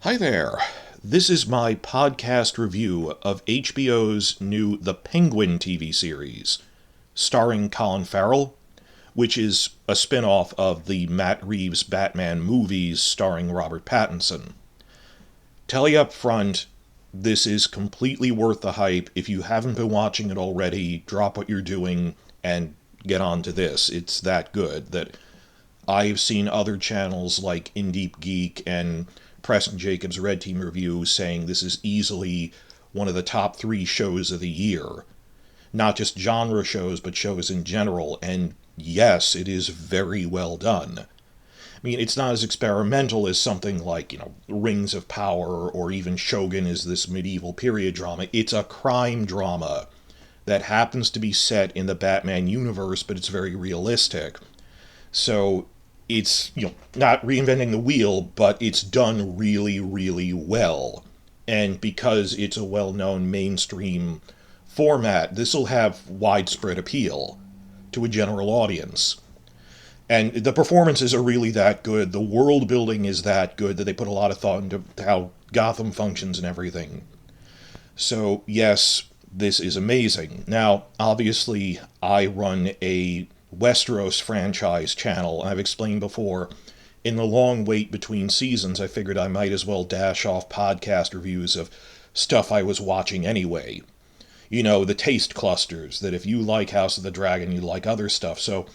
Hi there. This is my podcast review of HBO's new The Penguin TV series, starring Colin Farrell, which is a spin-off of the Matt Reeves Batman movies starring Robert Pattinson. Tell you up front, this is completely worth the hype. If you haven't been watching it already, drop what you're doing and get on to this. It's that good that I've seen other channels like In Deep Geek and Preston Jacobs' Red Team Review saying this is easily one of the top 3 shows of the year. Not just genre shows, but shows in general, and yes, it is very well done. I mean, it's not as experimental as something like, Rings of Power, or even Shogun is this medieval period drama. It's a crime drama that happens to be set in the Batman universe, but it's very realistic. So it's, not reinventing the wheel, but it's done really, really well. And because it's a well-known mainstream format, this will have widespread appeal to a general audience. And the performances are really that good. The world building is that good that they put a lot of thought into how Gotham functions and everything. So, yes, this is amazing. Now, obviously, I run a Westeros franchise channel. I've explained before, in the long wait between seasons, I figured I might as well dash off podcast reviews of stuff I was watching anyway. The taste clusters, that if you like House of the Dragon, you like other stuff. So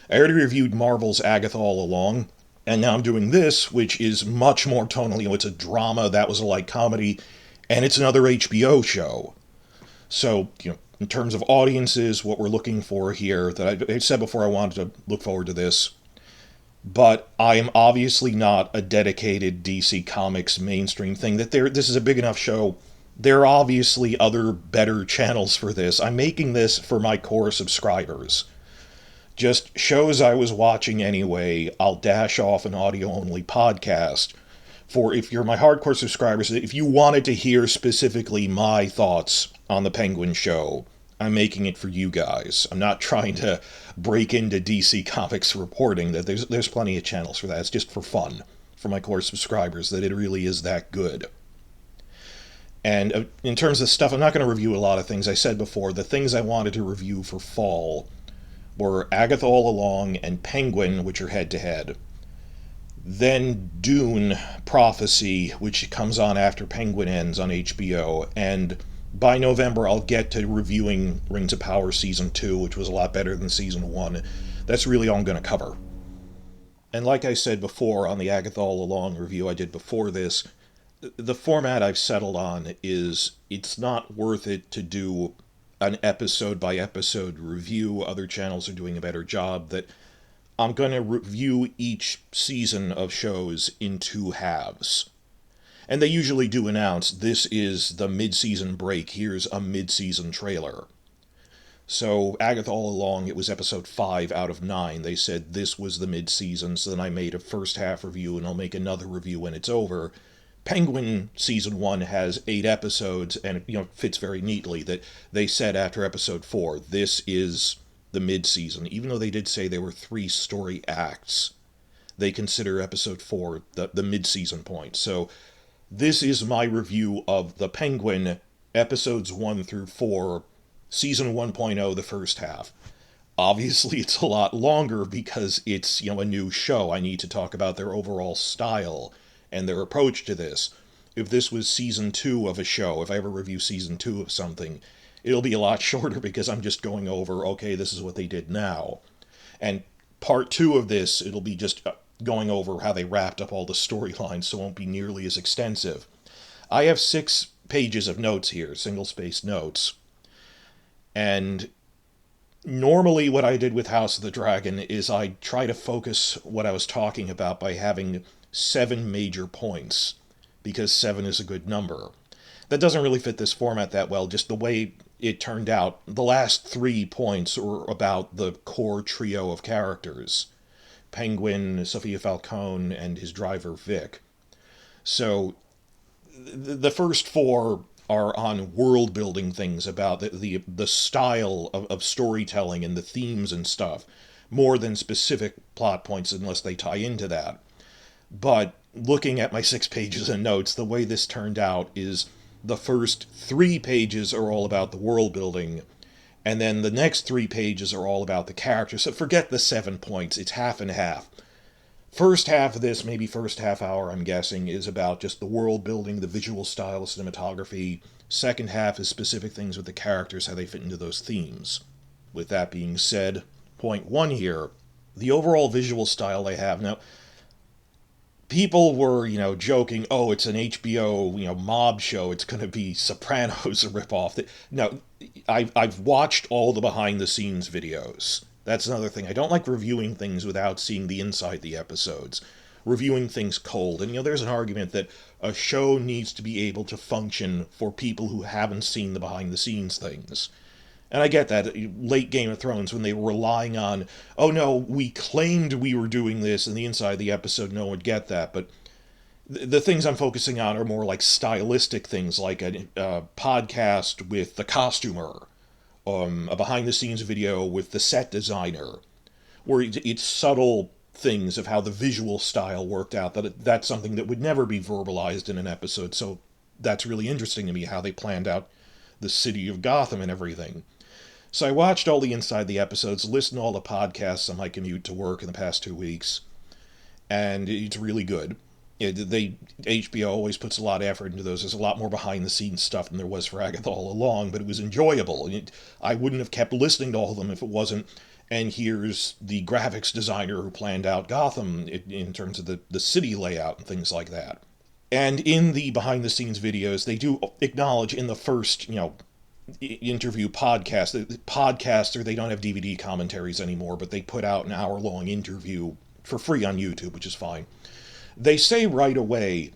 I already reviewed Marvel's Agatha All Along, and now I'm doing this, which is much more tonally. It's a drama, that was a light comedy, and it's another HBO show. So, in terms of audiences, what we're looking for here, that I said before I wanted to look forward to this, but I am obviously not a dedicated DC Comics mainstream thing. This is a big enough show. There are obviously other better channels for this. I'm making this for my core subscribers. Just shows I was watching anyway, I'll dash off an audio-only podcast. For if you're my hardcore subscribers, if you wanted to hear specifically my thoughts on the Penguin show, I'm making it for you guys. I'm not trying to break into DC Comics reporting. That there's plenty of channels for that. It's just for fun, for my core subscribers, that it really is that good. And in terms of stuff, I'm not going to review a lot of things. I said before, the things I wanted to review for fall were Agatha All Along and Penguin, which are head-to-head. Then Dune Prophecy, which comes on after Penguin ends on HBO, and by November I'll get to reviewing Rings of Power Season 2, which was a lot better than Season 1. That's really all I'm going to cover. And like I said before on the Agatha All Along review I did before this, the format I've settled on is it's not worth it to do an episode-by-episode review. Other channels are doing a better job. That I'm going to review each season of shows in 2 halves. And they usually do announce, this is the mid-season break, here's a mid-season trailer. So, Agatha All Along, it was episode 5 out of 9. They said this was the mid-season, so then I made a first half review, and I'll make another review when it's over. Penguin Season 1 has 8 episodes, and it fits very neatly that they said after episode 4, this is the mid-season. Even though they did say there were 3 story acts, they consider episode 4 the mid-season point. So this is my review of The Penguin, episodes 1 through 4, season 1.0, the first half. Obviously, it's a lot longer because it's, a new show. I need to talk about their overall style and their approach to this. If this was season 2 of a show, if I ever review season 2 of something, it'll be a lot shorter because I'm just going over, okay, this is what they did now. And part 2 of this, it'll be just going over how they wrapped up all the storylines, so it won't be nearly as extensive. I have 6 pages of notes here, single-spaced notes. And normally what I did with House of the Dragon is I try to focus what I was talking about by having 7 major points, because 7 is a good number. That doesn't really fit this format that well, just the way it turned out. The last 3 points were about the core trio of characters. Penguin, Sophia Falcone, and his driver Vic. So, the first 4 are on world-building things about the style of storytelling and the themes and stuff, more than specific plot points unless they tie into that. But looking at my 6 pages of notes, the way this turned out is the first 3 pages are all about the world building, and then the next 3 pages are all about the characters. So forget the 7 points, it's half and half. First half of this, maybe first half hour, I'm guessing, is about just the world building, the visual style, cinematography. Second half is specific things with the characters, how they fit into those themes. With that being said, point one here, the overall visual style they have. Now, people were, joking, oh, it's an HBO, mob show, it's going to be Sopranos, a ripoff. No, I've watched all the behind-the-scenes videos. That's another thing. I don't like reviewing things without seeing the inside the episodes. Reviewing things cold. And, there's an argument that a show needs to be able to function for people who haven't seen the behind-the-scenes things. And I get that, late Game of Thrones, when they were relying on, oh no, we claimed we were doing this, and the inside of the episode, no one would get that. But the things I'm focusing on are more like stylistic things, like a podcast with the costumer, a behind-the-scenes video with the set designer, where it's subtle things of how the visual style worked out. That's something that would never be verbalized in an episode, so that's really interesting to me, how they planned out the city of Gotham and everything. So I watched all the inside the episodes, listened to all the podcasts on my commute to work in the past 2 weeks, and it's really good. HBO always puts a lot of effort into those. There's a lot more behind-the-scenes stuff than there was for Agatha all along, but it was enjoyable. I wouldn't have kept listening to all of them if it wasn't. And here's the graphics designer who planned out Gotham in terms of the city layout and things like that. And in the behind-the-scenes videos, they do acknowledge in the first, interview podcast. The podcaster, they don't have DVD commentaries anymore, but they put out an hour-long interview for free on YouTube, which is fine. They say right away,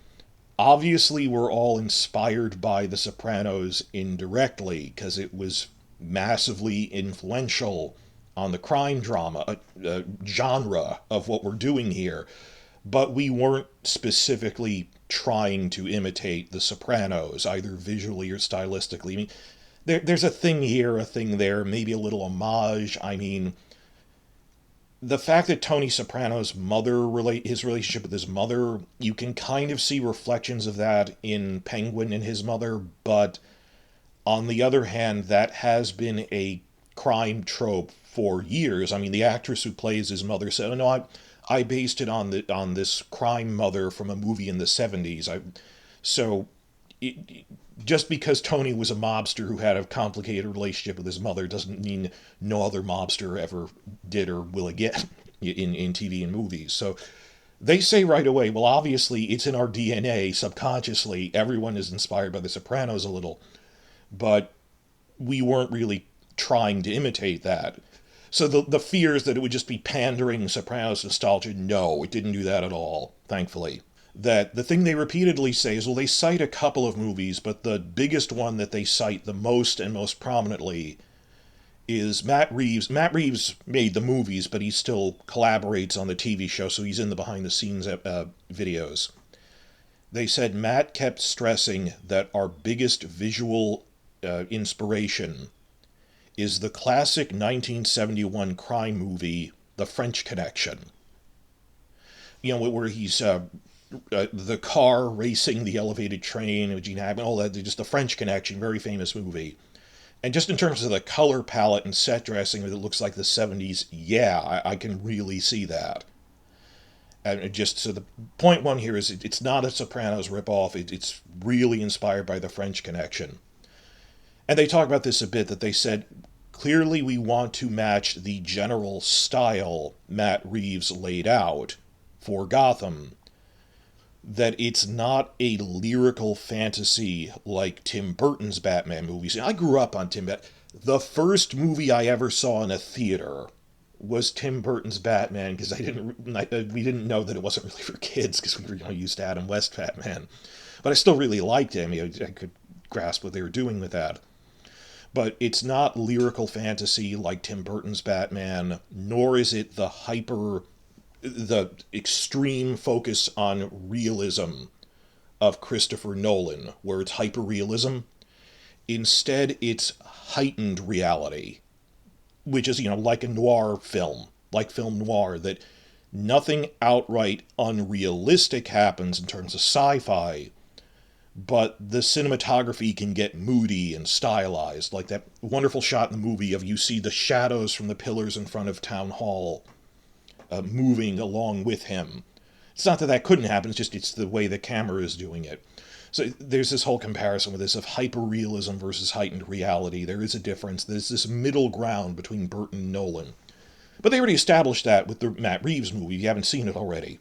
obviously we're all inspired by The Sopranos indirectly, because it was massively influential on the crime drama genre of what we're doing here, but we weren't specifically trying to imitate The Sopranos, either visually or stylistically. I mean, there's a thing here, a thing there, maybe a little homage. I mean, the fact that Tony Soprano's his relationship with his mother, you can kind of see reflections of that in Penguin and his mother, but on the other hand, that has been a crime trope for years. I mean, the actress who plays his mother said, "Oh no, I based it on this crime mother from a movie in the 70s." Just because Tony was a mobster who had a complicated relationship with his mother doesn't mean no other mobster ever did or will again in TV and movies. So they say right away, well, obviously it's in our DNA subconsciously. Everyone is inspired by The Sopranos a little, but we weren't really trying to imitate that. So the fears that it would just be pandering Sopranos nostalgia, no, it didn't do that at all, thankfully. That the thing they repeatedly say is, well, they cite a couple of movies, but the biggest one that they cite the most and most prominently is Matt Reeves. Matt Reeves made the movies, but he still collaborates on the TV show, so he's in the behind-the-scenes videos. They said Matt kept stressing that our biggest visual inspiration is the classic 1971 crime movie, The French Connection. Where he's the car racing the elevated train with Gene Hackman, all that, just The French Connection, very famous movie. And just in terms of the color palette and set dressing, it looks like the 70s, yeah, I can really see that. And so the point one here is it's not a Sopranos ripoff, it's really inspired by The French Connection. And they talk about this a bit, that they said, clearly we want to match the general style Matt Reeves laid out for Gotham, that it's not a lyrical fantasy like Tim Burton's Batman movies. I grew up on Tim Burton. The first movie I ever saw in a theater was Tim Burton's Batman, because we didn't know that it wasn't really for kids, because we were used to Adam West Batman. But I still really liked him. I could grasp what they were doing with that. But it's not lyrical fantasy like Tim Burton's Batman, nor is it the extreme focus on realism of Christopher Nolan, where it's hyper-realism. Instead, it's heightened reality, which is, like a noir film, like film noir, that Nothing outright unrealistic happens in terms of sci-fi, but the cinematography can get moody and stylized, like that wonderful shot in the movie of you see the shadows from the pillars in front of Town Hall moving along with him. It's not that that couldn't happen, it's the way the camera is doing it. So there's this whole comparison with this of hyperrealism versus heightened reality. There is a difference. There's this middle ground between Burton and Nolan. But they already established that with the Matt Reeves movie. You haven't seen it already.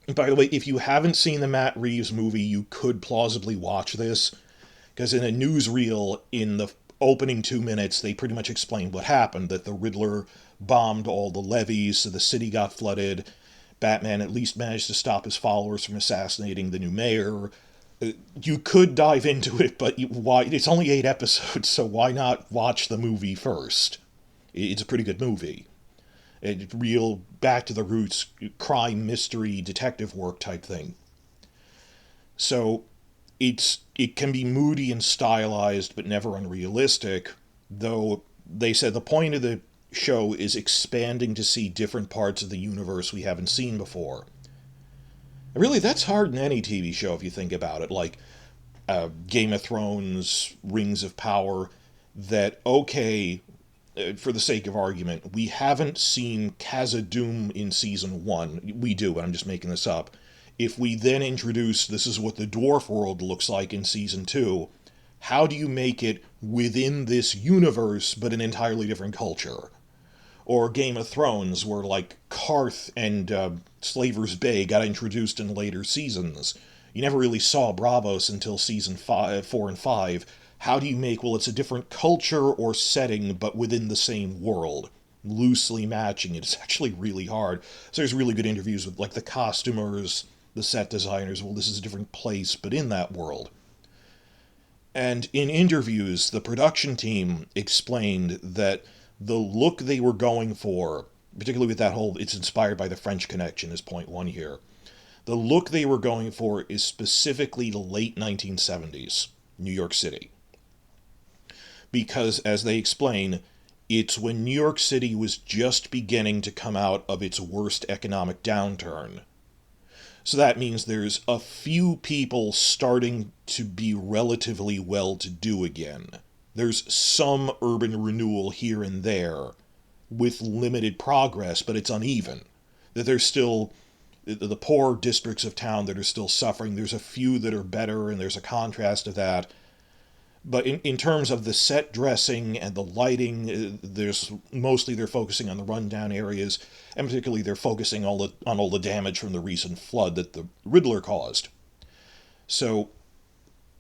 And by the way, if you haven't seen the Matt Reeves movie, you could plausibly watch this, because in a newsreel in the opening 2 minutes, they pretty much explained what happened, that the Riddler bombed all the levees, so the city got flooded. Batman at least managed to stop his followers from assassinating the new mayor. You could dive into it, but why? It's only 8 episodes, so why not watch the movie first? It's a pretty good movie. Real back to the roots, crime, mystery, detective work type thing. So it can be moody and stylized, but never unrealistic, though they said the point of the show is expanding to see different parts of the universe we haven't seen before. And really, that's hard in any TV show if you think about it, like Game of Thrones, Rings of Power, that, okay, for the sake of argument, we haven't seen Khazad-dûm in season 1. We do, but I'm just making this up. If we then introduce this is what the dwarf world looks like in season 2, how do you make it within this universe but an entirely different culture? Or Game of Thrones, where like Karth and Slaver's Bay got introduced in later seasons. You never really saw Braavos until season 4 and 5. How do you make, well, it's a different culture or setting, but within the same world, loosely matching it? It's actually really hard. So there's really good interviews with, like, the costumers, the set designers. Well, this is a different place, but in that world. And in interviews, the production team explained that the look they were going for, particularly with that whole, it's inspired by the French Connection, is point 1 here. The look they were going for is specifically the late 1970s, New York City. Because, as they explain, it's when New York City was just beginning to come out of its worst economic downturn. So that means there's a few people starting to be relatively well-to-do again. There's some urban renewal here and there, with limited progress, but it's uneven. That there's still the poor districts of town that are still suffering. There's a few that are better, and there's a contrast of that. But in terms of the set dressing and the lighting, there's mostly they're focusing on the rundown areas, and particularly they're focusing on all the damage from the recent flood that the Riddler caused. So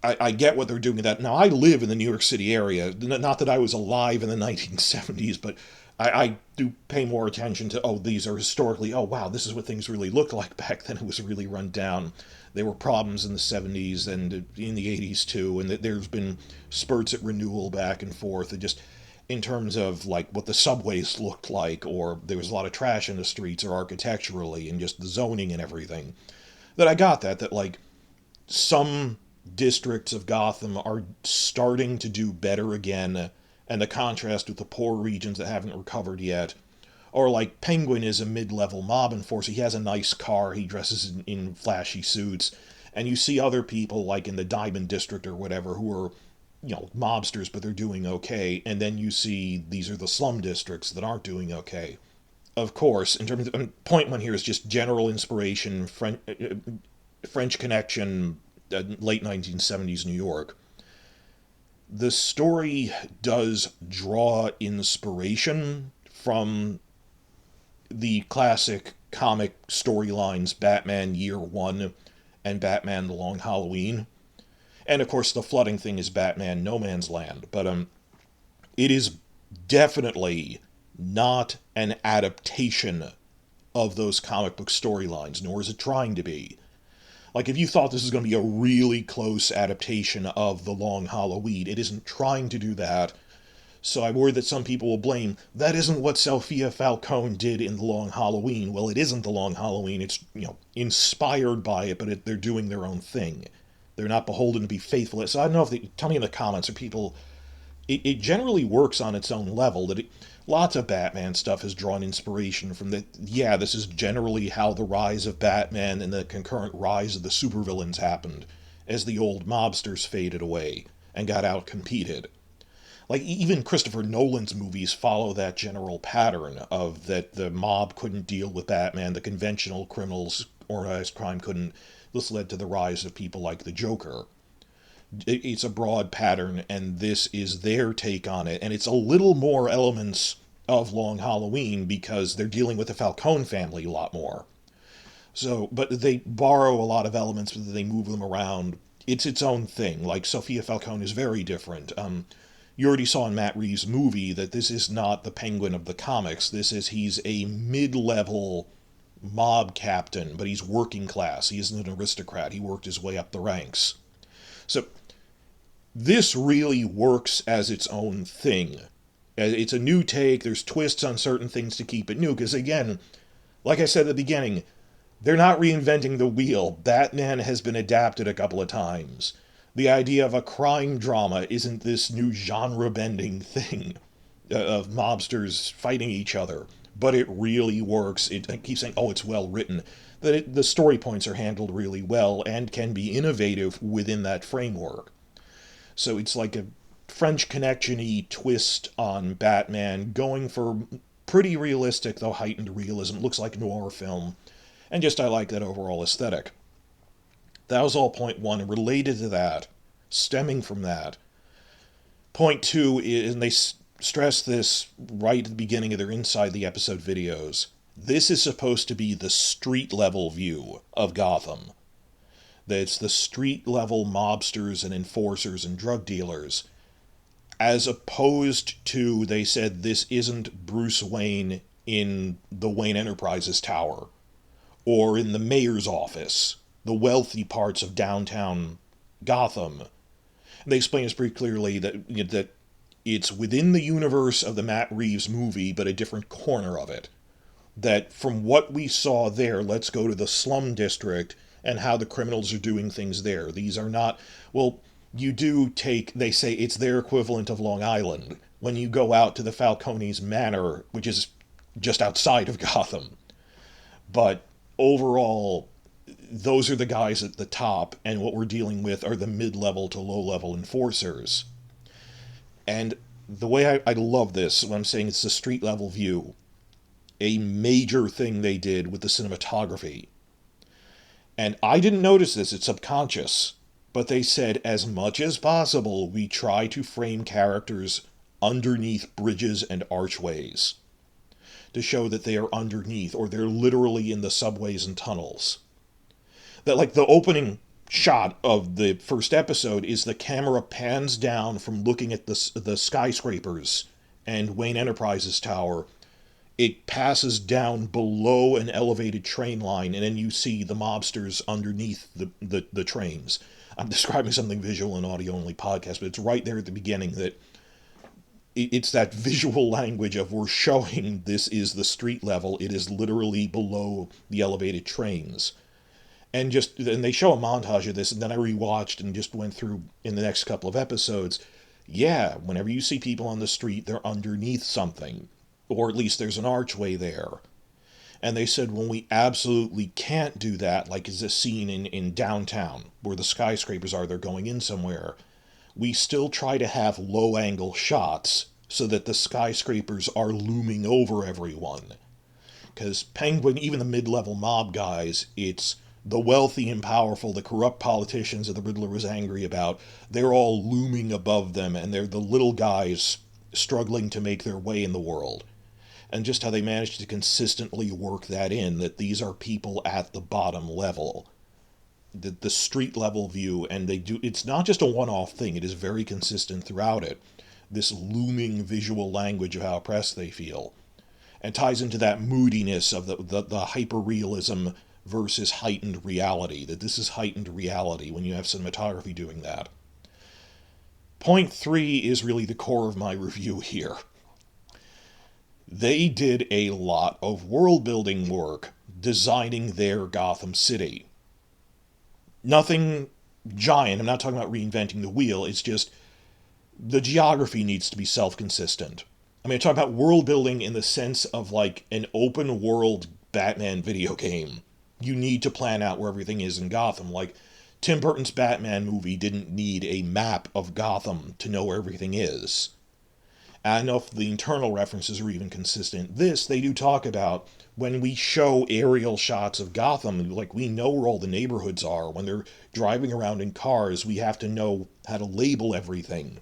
I get what they're doing with that. Now, I live in the New York City area. Not that I was alive in the 1970s, but I do pay more attention to, oh, these are historically, oh, wow, this is what things really looked like back then. It was really run down. There were problems in the 70s and in the 80s too, and there's been spurts at renewal back and forth, and just in terms of like what the subways looked like, or there was a lot of trash in the streets, or architecturally, and just the zoning and everything. That I got that like some districts of Gotham are starting to do better again, and the contrast with the poor regions that haven't recovered yet. Or like Penguin is a mid-level mob enforcer. He has a nice car, he dresses in flashy suits, and you see other people like in the Diamond District or whatever who are, mobsters, but they're doing okay, and then you see these are the slum districts that aren't doing okay. Of course, in terms of, point 1 here is just general inspiration, French Connection, late 1970s New York. The story does draw inspiration from the classic comic storylines Batman Year One and Batman The Long Halloween. And of course the flooding thing is Batman No Man's Land. But it is definitely not an adaptation of those comic book storylines, nor is it trying to be. Like, if you thought this was going to be a really close adaptation of The Long Halloween, it isn't trying to do that. So I worry that some people will blame, that isn't what Sophia Falcone did in The Long Halloween. Well, it isn't The Long Halloween. It's, inspired by it, but they're doing their own thing. They're not beholden to be faithful. So I don't know if tell me in the comments, are people it generally works on its own level. Lots of Batman stuff has drawn inspiration from the. Yeah, this is generally how the rise of Batman and the concurrent rise of the supervillains happened, as the old mobsters faded away and got outcompeted. Like, even Christopher Nolan's movies follow that general pattern of that the mob couldn't deal with Batman, the conventional criminals, organized crime couldn't. This led to the rise of people like the Joker. It's a broad pattern, and this is their take on it, and it's a little more elements of Long Halloween because they're dealing with the Falcone family a lot more. So, but they borrow a lot of elements, but they move them around. It's its own thing. Like, Sophia Falcone is very different. You already saw in Matt Reeves' movie that this is not the Penguin of the comics. He's a mid-level mob captain, but he's working class. He isn't an aristocrat. He worked his way up the ranks. So this really works as its own thing. It's a new take. There's twists on certain things to keep it new. Because again, like I said at the beginning, they're not reinventing the wheel. Batman has been adapted a couple of times. The idea of a crime drama isn't this new genre-bending thing of mobsters fighting each other. But it really works. I keep saying, oh, it's well written. The story points are handled really well and can be innovative within that framework. So it's like a French Connection-y twist on Batman, going for pretty realistic, though heightened realism. It looks like noir film. And just I like that overall aesthetic. That was all point one. And related to that, stemming from that, point two is, and they stress this right at the beginning of their Inside the Episode videos, this is supposed to be the street-level view of Gotham. That it's the street-level mobsters and enforcers and drug dealers, as opposed to, they said, this isn't Bruce Wayne in the Wayne Enterprises Tower, or in the mayor's office, the wealthy parts of downtown Gotham. And they explain this pretty clearly, that it's within the universe of the Matt Reeves movie, but a different corner of it. That from what we saw there, let's go to the slum district and how the criminals are doing things there. These are not, well, you do take, they say it's their equivalent of Long Island, when you go out to the Falcone's Manor, which is just outside of Gotham. But overall, those are the guys at the top, and what we're dealing with are the mid-level to low-level enforcers. And the way I love this, when I'm saying it's the street-level view, a major thing they did with the cinematography. And I didn't notice this, it's subconscious, but they said as much as possible we try to frame characters underneath bridges and archways to show that they are underneath, or they're literally in the subways and tunnels. That, like, the opening shot of the first episode is the camera pans down from looking at the skyscrapers and Wayne Enterprises Tower. It passes down below an elevated train line, and then you see the mobsters underneath the trains. I'm describing something visual and audio-only podcast, but it's right there at the beginning that it's that visual language of we're showing this is the street level. It is literally below the elevated trains. And they show a montage of this, and then I rewatched and just went through in the next couple of episodes. Yeah, whenever you see people on the street, they're underneath something. Or at least there's an archway there. And they said when we absolutely can't do that, like is a scene in downtown, where the skyscrapers are, they're going in somewhere, we still try to have low-angle shots so that the skyscrapers are looming over everyone. Because Penguin, even the mid-level mob guys, it's the wealthy and powerful, the corrupt politicians that the Riddler was angry about, they're all looming above them, and they're the little guys struggling to make their way in the world. And just how they managed to consistently work that in, that these are people at the bottom level. The street level view, and it's not just a one-off thing, it is very consistent throughout it. This looming visual language of how oppressed they feel. And ties into that moodiness of the hyper-realism versus heightened reality, that this is heightened reality when you have cinematography doing that. Point three is really the core of my review here. They did a lot of world-building work designing their Gotham City. Nothing giant, I'm not talking about reinventing the wheel, it's just The geography needs to be self-consistent. I mean, I'm talking about world building in the sense of like an open world Batman video game. You need to plan out where everything is in Gotham. Like, Tim Burton's Batman movie didn't need a map of Gotham to know where everything is. I don't know if the internal references are even consistent. This, they do talk about when we show aerial shots of Gotham, like we know where all the neighborhoods are. When they're driving around in cars, we have to know how to label everything.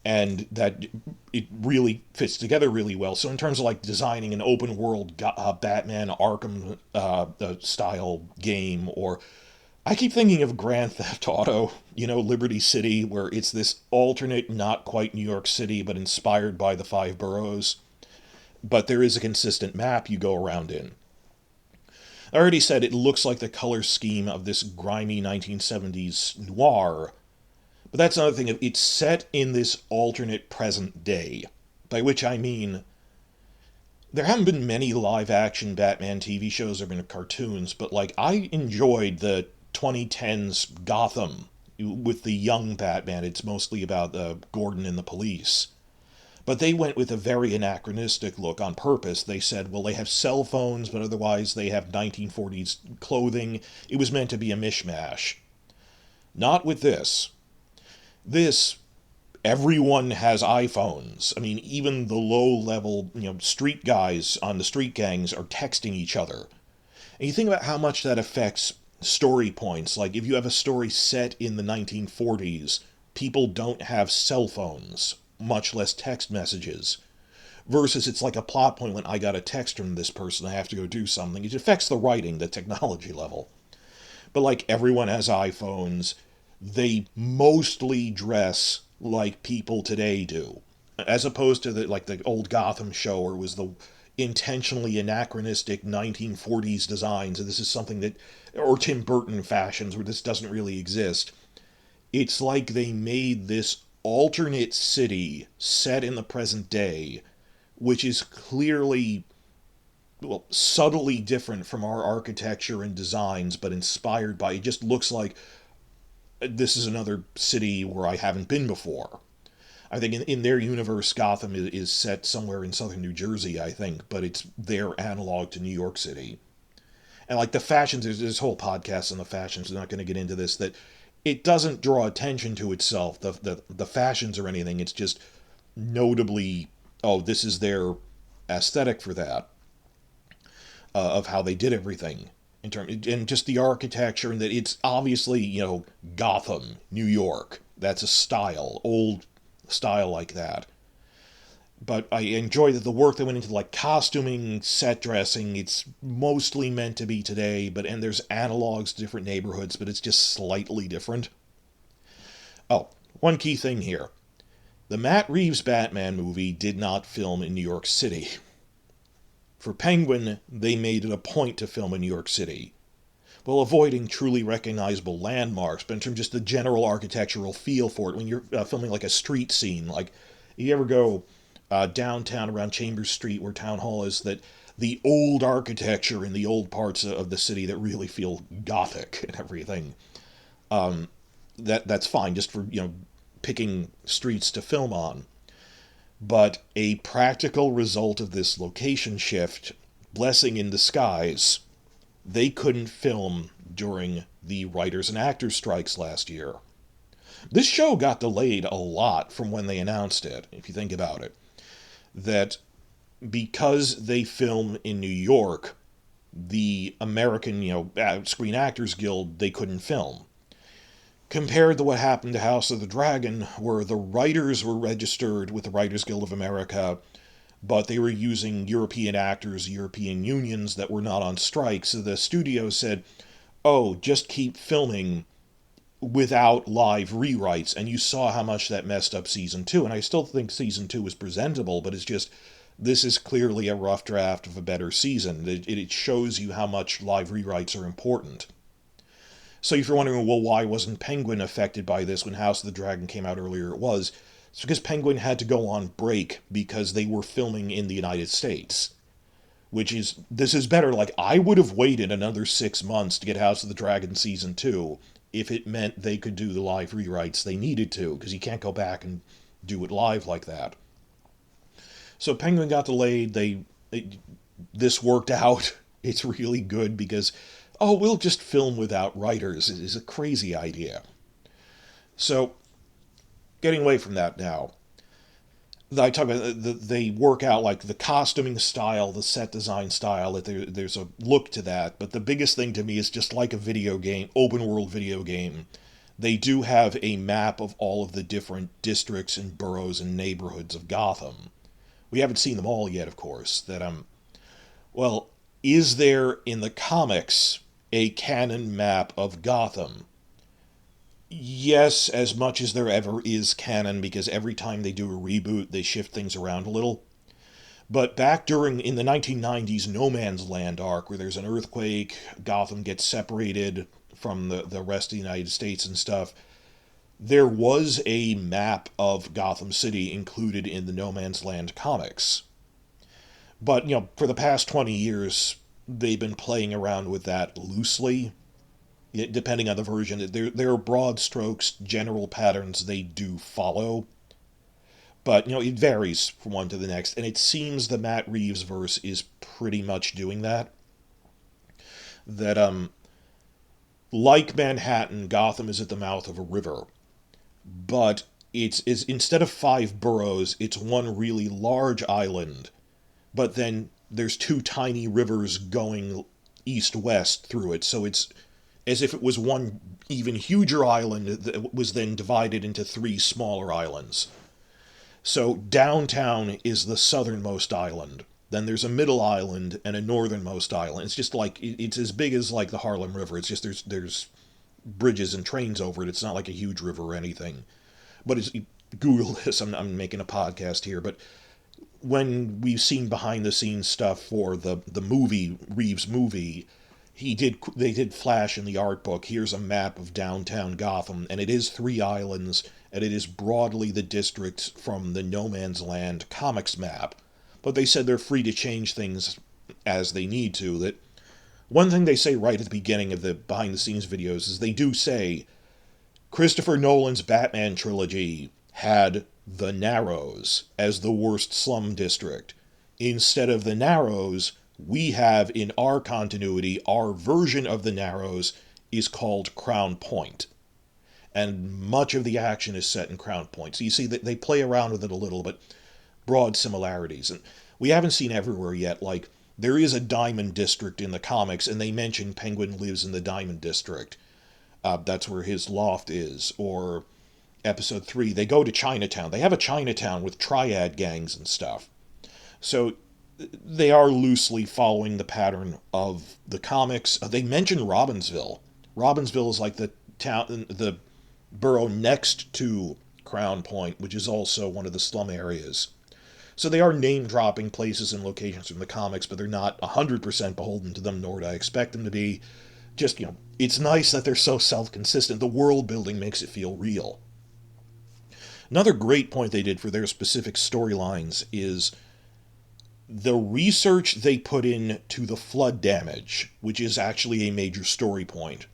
And that it really fits together really well. So in terms of like designing an open world Batman Arkham style game, or I keep thinking of Grand Theft Auto, Liberty City, where it's this alternate, not quite New York City, but inspired by the five boroughs. But there is a consistent map you go around in. I already said it looks like the color scheme of this grimy 1970s noir, but that's another thing. It's set in this alternate present day, by which I mean there haven't been many live-action Batman TV shows or been cartoons, but like I enjoyed the 2010s Gotham with the young Batman. It's mostly about Gordon and the police. But they went with a very anachronistic look on purpose. They said, well, they have cell phones, but otherwise they have 1940s clothing. It was meant to be a mishmash. Not with this. This, everyone has iPhones. I mean, even the low-level, street guys on the street gangs are texting each other. And you think about how much that affects story points. Like, if you have a story set in the 1940s, people don't have cell phones, much less text messages. Versus it's like a plot point when I got a text from this person, I have to go do something. It affects the writing, the technology level. But like everyone has iPhones, they mostly dress like people today do. As opposed to the old Gotham show where it was the intentionally anachronistic 1940s designs, and this is something that, or Tim Burton fashions where this doesn't really exist. It's like they made this alternate city set in the present day, which is clearly, well, subtly different from our architecture and designs, but inspired by, it just looks like this is another city where I haven't been before. I think in their universe, Gotham is set somewhere in southern New Jersey, I think, but it's their analog to New York City. And like the fashions, there's this whole podcast on the fashions, I'm not going to get into this, that it doesn't draw attention to itself, the fashions or anything. It's just notably, oh, this is their aesthetic for that, of how they did everything. And just the architecture, and that it's obviously, Gotham, New York. That's a style, old style like that. But I enjoy that the work that went into like costuming, set dressing. It's mostly meant to be today, and there's analogs to different neighborhoods, but it's just slightly different. Oh, one key thing here. The Matt Reeves Batman movie did not film in New York City. For Penguin, they made it a point to film in New York City, while avoiding truly recognizable landmarks, but in terms of just the general architectural feel for it. When you're filming like a street scene, like if you ever go downtown around Chambers Street where Town Hall is, that the old architecture in the old parts of the city that really feel gothic and everything, that's fine just for, picking streets to film on. But a practical result of this location shift, blessing in disguise, they couldn't film during the writers and actors strikes last year. This show got delayed a lot from when they announced it, if you think about it. That because they film in New York, the American, Screen Actors Guild, they couldn't film. Compared to what happened to House of the Dragon, where the writers were registered with the Writers Guild of America, but they were using European actors, European unions that were not on strike, so the studio said, oh, just keep filming without live rewrites, and you saw how much that messed up Season 2, and I still think Season 2 was presentable, but it's just, this is clearly a rough draft of a better season. It shows you how much live rewrites are important. So if you're wondering, well, why wasn't Penguin affected by this when House of the Dragon came out earlier? It's because Penguin had to go on break because they were filming in the United States. This is better. Like, I would have waited another 6 months to get House of the Dragon Season 2 if it meant they could do the live rewrites they needed to, because you can't go back and do it live like that. So Penguin got delayed. This worked out. It's really good because, oh, we'll just film without writers. It is a crazy idea. So, getting away from that now, I talk about they work out like the costuming style, the set design style. That there's a look to that. But the biggest thing to me is just like a video game, open world video game. They do have a map of all of the different districts and boroughs and neighborhoods of Gotham. We haven't seen them all yet, of course. Well, is there in the comics a canon map of Gotham? Yes, as much as there ever is canon, because every time they do a reboot, they shift things around a little. But back in the 1990s No Man's Land arc, where there's an earthquake, Gotham gets separated from the rest of the United States and stuff, there was a map of Gotham City included in the No Man's Land comics. But, for the past 20 years, they've been playing around with that loosely, depending on the version. There are broad strokes, general patterns they do follow. But, it varies from one to the next. And it seems the Matt Reeves verse is pretty much doing that. Like Manhattan, Gotham is at the mouth of a river. But it's instead of 5 boroughs, it's one really large island. But then there's 2 tiny rivers going east-west through it. So it's as if it was one even huger island that was then divided into 3 smaller islands. So downtown is the southernmost island. Then there's a middle island and a northernmost island. It's just like, it's as big as like the Harlem River. It's just there's bridges and trains over it. It's not like a huge river or anything. But Google this. I'm making a podcast here. But when we've seen behind the scenes stuff for the movie, Reeves movie, they did flash in the art book, here's a map of downtown Gotham, and it is 3 islands, and it is broadly the districts from the No Man's Land comics map. But they said they're free to change things as they need to. That one thing they say right at the beginning of the behind the scenes videos is they do say Christopher Nolan's Batman trilogy had the Narrows as the worst slum district. Instead of the Narrows, we have in our continuity, our version of the Narrows is called Crown Point. And much of the action is set in Crown Point. So you see that they play around with it a little, but broad similarities. And we haven't seen everywhere yet. Like, there is a Diamond District in the comics, and they mention Penguin lives in the Diamond District. That's where his loft is. Or episode 3, they go to Chinatown. They have a Chinatown with triad gangs and stuff. So they are loosely following the pattern of the comics. They mention Robbinsville. Robbinsville is like the town, the borough next to Crown Point, which is also one of the slum areas. So they are name-dropping places and locations from the comics, but they're not 100% beholden to them, nor do I expect them to be. Just, it's nice that they're so self-consistent. The world building makes it feel real. Another great point they did for their specific storylines is the research they put in to the flood damage, which is actually a major story point.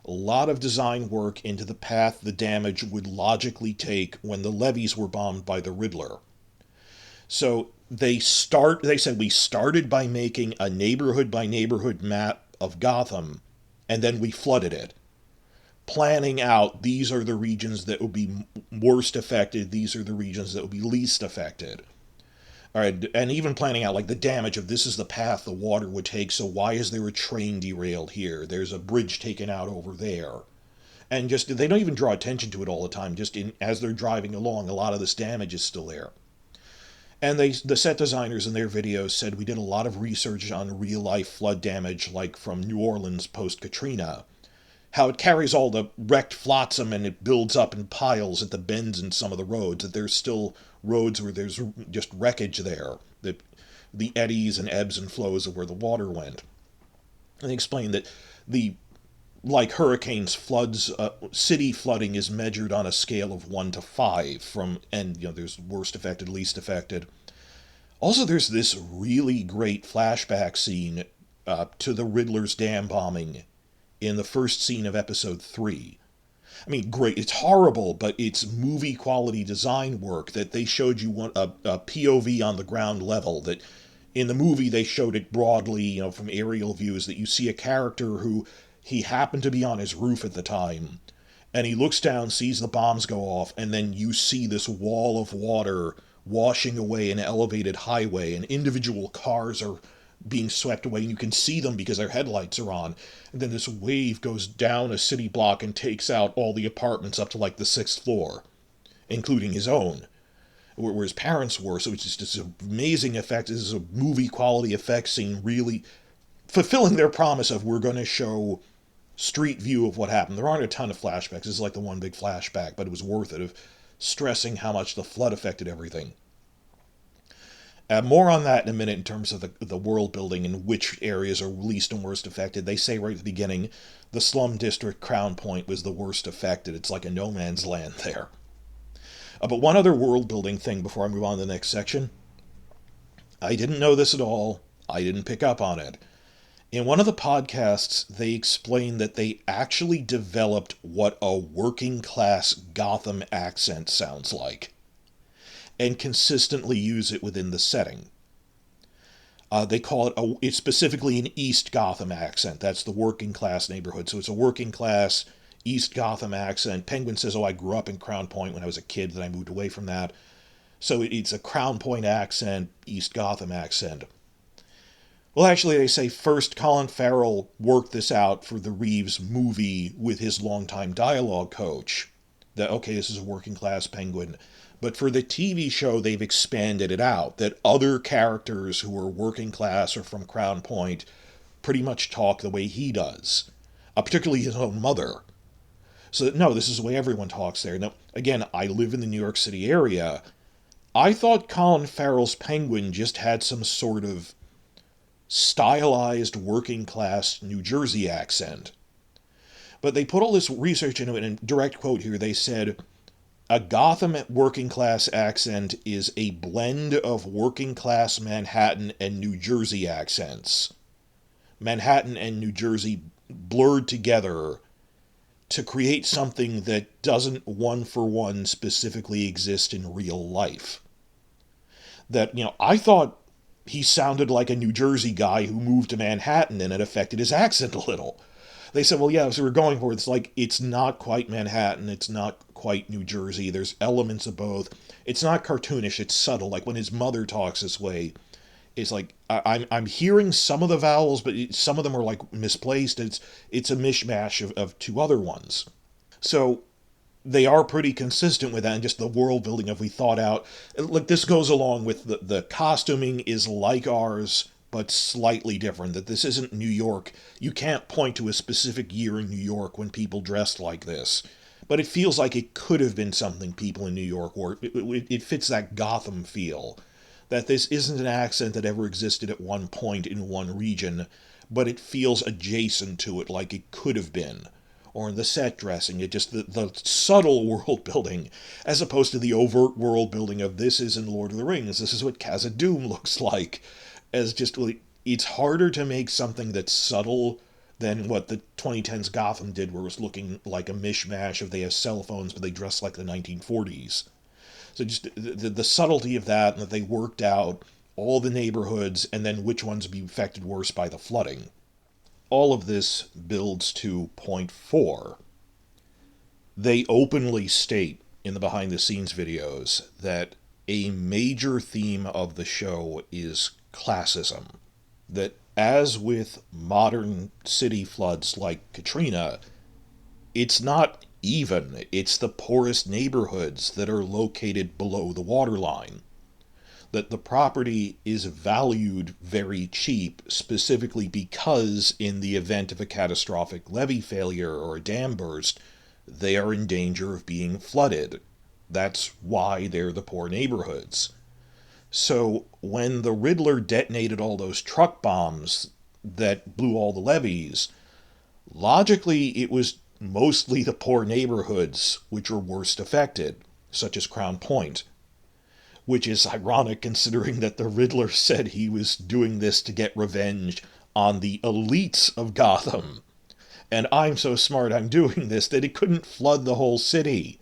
A lot of design work into the path the damage would logically take when the levees were bombed by the Riddler. So they said we started by making a neighborhood by neighborhood map of Gotham, and then we flooded it. Planning out, these are the regions that would be worst affected, these are the regions that would be least affected. All right, and even planning out, like, the damage of this is the path the water would take, so why is there a train derailed here? There's a bridge taken out over there. And just, they don't even draw attention to it all the time. Just as they're driving along, a lot of this damage is still there. And the set designers in their videos said we did a lot of research on real-life flood damage, like from New Orleans post-Katrina. How it carries all the wrecked flotsam and it builds up in piles at the bends in some of the roads, that there's still roads where there's just wreckage there, that the eddies and ebbs and flows of where the water went. And they explained that like hurricanes, floods, city flooding is measured on a scale of 1 to 5 there's worst affected, least affected. Also, there's this really great flashback scene to the Riddler's dam bombing in the first scene of episode 3. I mean, great. It's horrible, but it's movie quality design work that they showed you a POV on the ground level. That in the movie they showed it broadly, from aerial views, that you see a character who he happened to be on his roof at the time, and he looks down, sees the bombs go off, and then you see this wall of water washing away an elevated highway, and individual cars are being swept away, and you can see them because their headlights are on. And then this wave goes down a city block and takes out all the apartments up to like the 6th floor, including his own, where his parents were. So it's just this amazing effect. This is a movie quality effect scene, really fulfilling their promise of, we're going to show street view of what happened. There aren't a ton of flashbacks. This is like the one big flashback, but it was worth it, of stressing how much the flood affected everything. More on that in a minute in terms of the world building and which areas are least and worst affected. They say right at the beginning, the slum district Crown Point was the worst affected. It's like a no man's land there. But one other world building thing before I move on to the next section. I didn't know this at all. I didn't pick up on it. In one of the podcasts, they explained that they actually developed what a working class Gotham accent sounds like, and consistently use it within the setting. They call it, it's specifically an East Gotham accent. That's the working class neighborhood. So it's a working class East Gotham accent. Penguin says, I grew up in Crown Point when I was a kid, then I moved away from that. So it's a Crown Point accent, East Gotham accent. Well, actually, they say first Colin Farrell worked this out for the Reeves movie with his longtime dialogue coach. That, okay, this is a working class Penguin. But for the TV show, they've expanded it out, that other characters who are working class or from Crown Point pretty much talk the way he does, particularly his own mother. So, no, this is the way everyone talks there. Now, again, I live in the New York City area. I thought Colin Farrell's Penguin just had some sort of stylized working class New Jersey accent. But they put all this research into it, and direct quote here, they said, a Gotham working class accent is a blend of working class Manhattan and New Jersey accents. Manhattan and New Jersey blurred together to create something that doesn't one-for-one specifically exist in real life. That, I thought he sounded like a New Jersey guy who moved to Manhattan, and it affected his accent a little. They said, well, yeah, so we're going for it. It's like, it's not quite Manhattan, it's not quite New Jersey, there's elements of both. It's not cartoonish, it's subtle. Like when his mother talks this way, it's like, I'm hearing some of the vowels, but some of them are like misplaced. It's a mishmash of two other ones. So they are pretty consistent with that, and just the world building of we thought out. Like, this goes along with the costuming is like ours, but slightly different. That this isn't New York. You can't point to a specific year in New York when people dressed like this. But it feels like it could have been something people in New York wore. It fits that Gotham feel. That this isn't an accent that ever existed at one point in one region, but it feels adjacent to it, like it could have been. Or in the set dressing, it just, the subtle world building, as opposed to the overt world building of this is in Lord of the Rings, this is what Khazad-dûm looks like. As just, it's harder to make something that's subtle than what the 2010s Gotham did, where it was looking like a mishmash of they have cell phones, but they dress like the 1940s. So just the subtlety of that, and that they worked out all the neighborhoods, and then which ones would be affected worse by the flooding. All of this builds to point 4. They openly state in the behind-the-scenes videos that a major theme of the show is classism. That as with modern city floods like Katrina, it's not even. It's the poorest neighborhoods that are located below the waterline. That the property is valued very cheap, specifically because in the event of a catastrophic levee failure or a dam burst, they are in danger of being flooded. That's why they're the poor neighborhoods. So when the Riddler detonated all those truck bombs that blew all the levees, logically it was mostly the poor neighborhoods which were worst affected, such as Crown Point. Which is ironic considering that the Riddler said he was doing this to get revenge on the elites of Gotham. and I'm so smart I'm doing this, that it couldn't flood the whole city.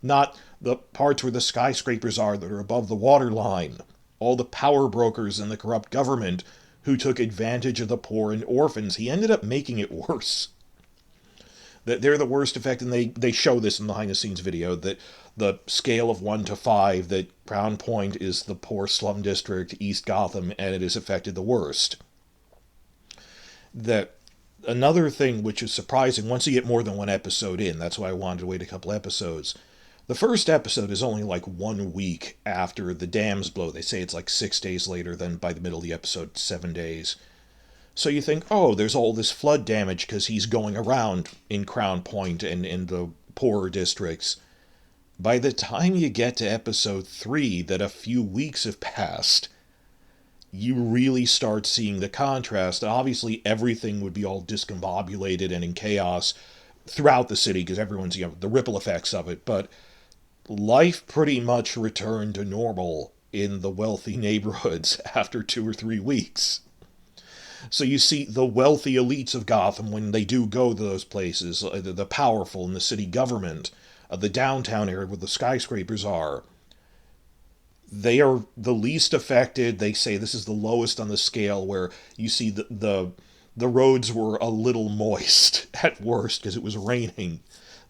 Not the parts where the skyscrapers are that are above the water line. All the power brokers and the corrupt government who took advantage of the poor and orphans. He ended up making it worse. That they're the worst effect, and they show this in the behind-the-scenes video, that the scale of 1 to 5, that Crown Point is the poor slum district, East Gotham, and it is affected the worst. That another thing which is surprising, once you get more than one episode in, that's why I wanted to wait a couple episodes, the first episode is only like 1 week after the dams blow. They say it's like 6 days later, then by the middle of the episode, 7 days. So you think, oh, there's all this flood damage because he's going around in Crown Point and in the poorer districts. By the time you get to episode 3, that a few weeks have passed, you really start seeing the contrast. Obviously, everything would be all discombobulated and in chaos throughout the city because everyone's, the ripple effects of it. But life pretty much returned to normal in the wealthy neighborhoods after 2 or 3 weeks. So you see the wealthy elites of Gotham, when they do go to those places, the powerful in the city government, the downtown area where the skyscrapers are, they are the least affected. They say this is the lowest on the scale, where you see the roads were a little moist at worst because it was raining.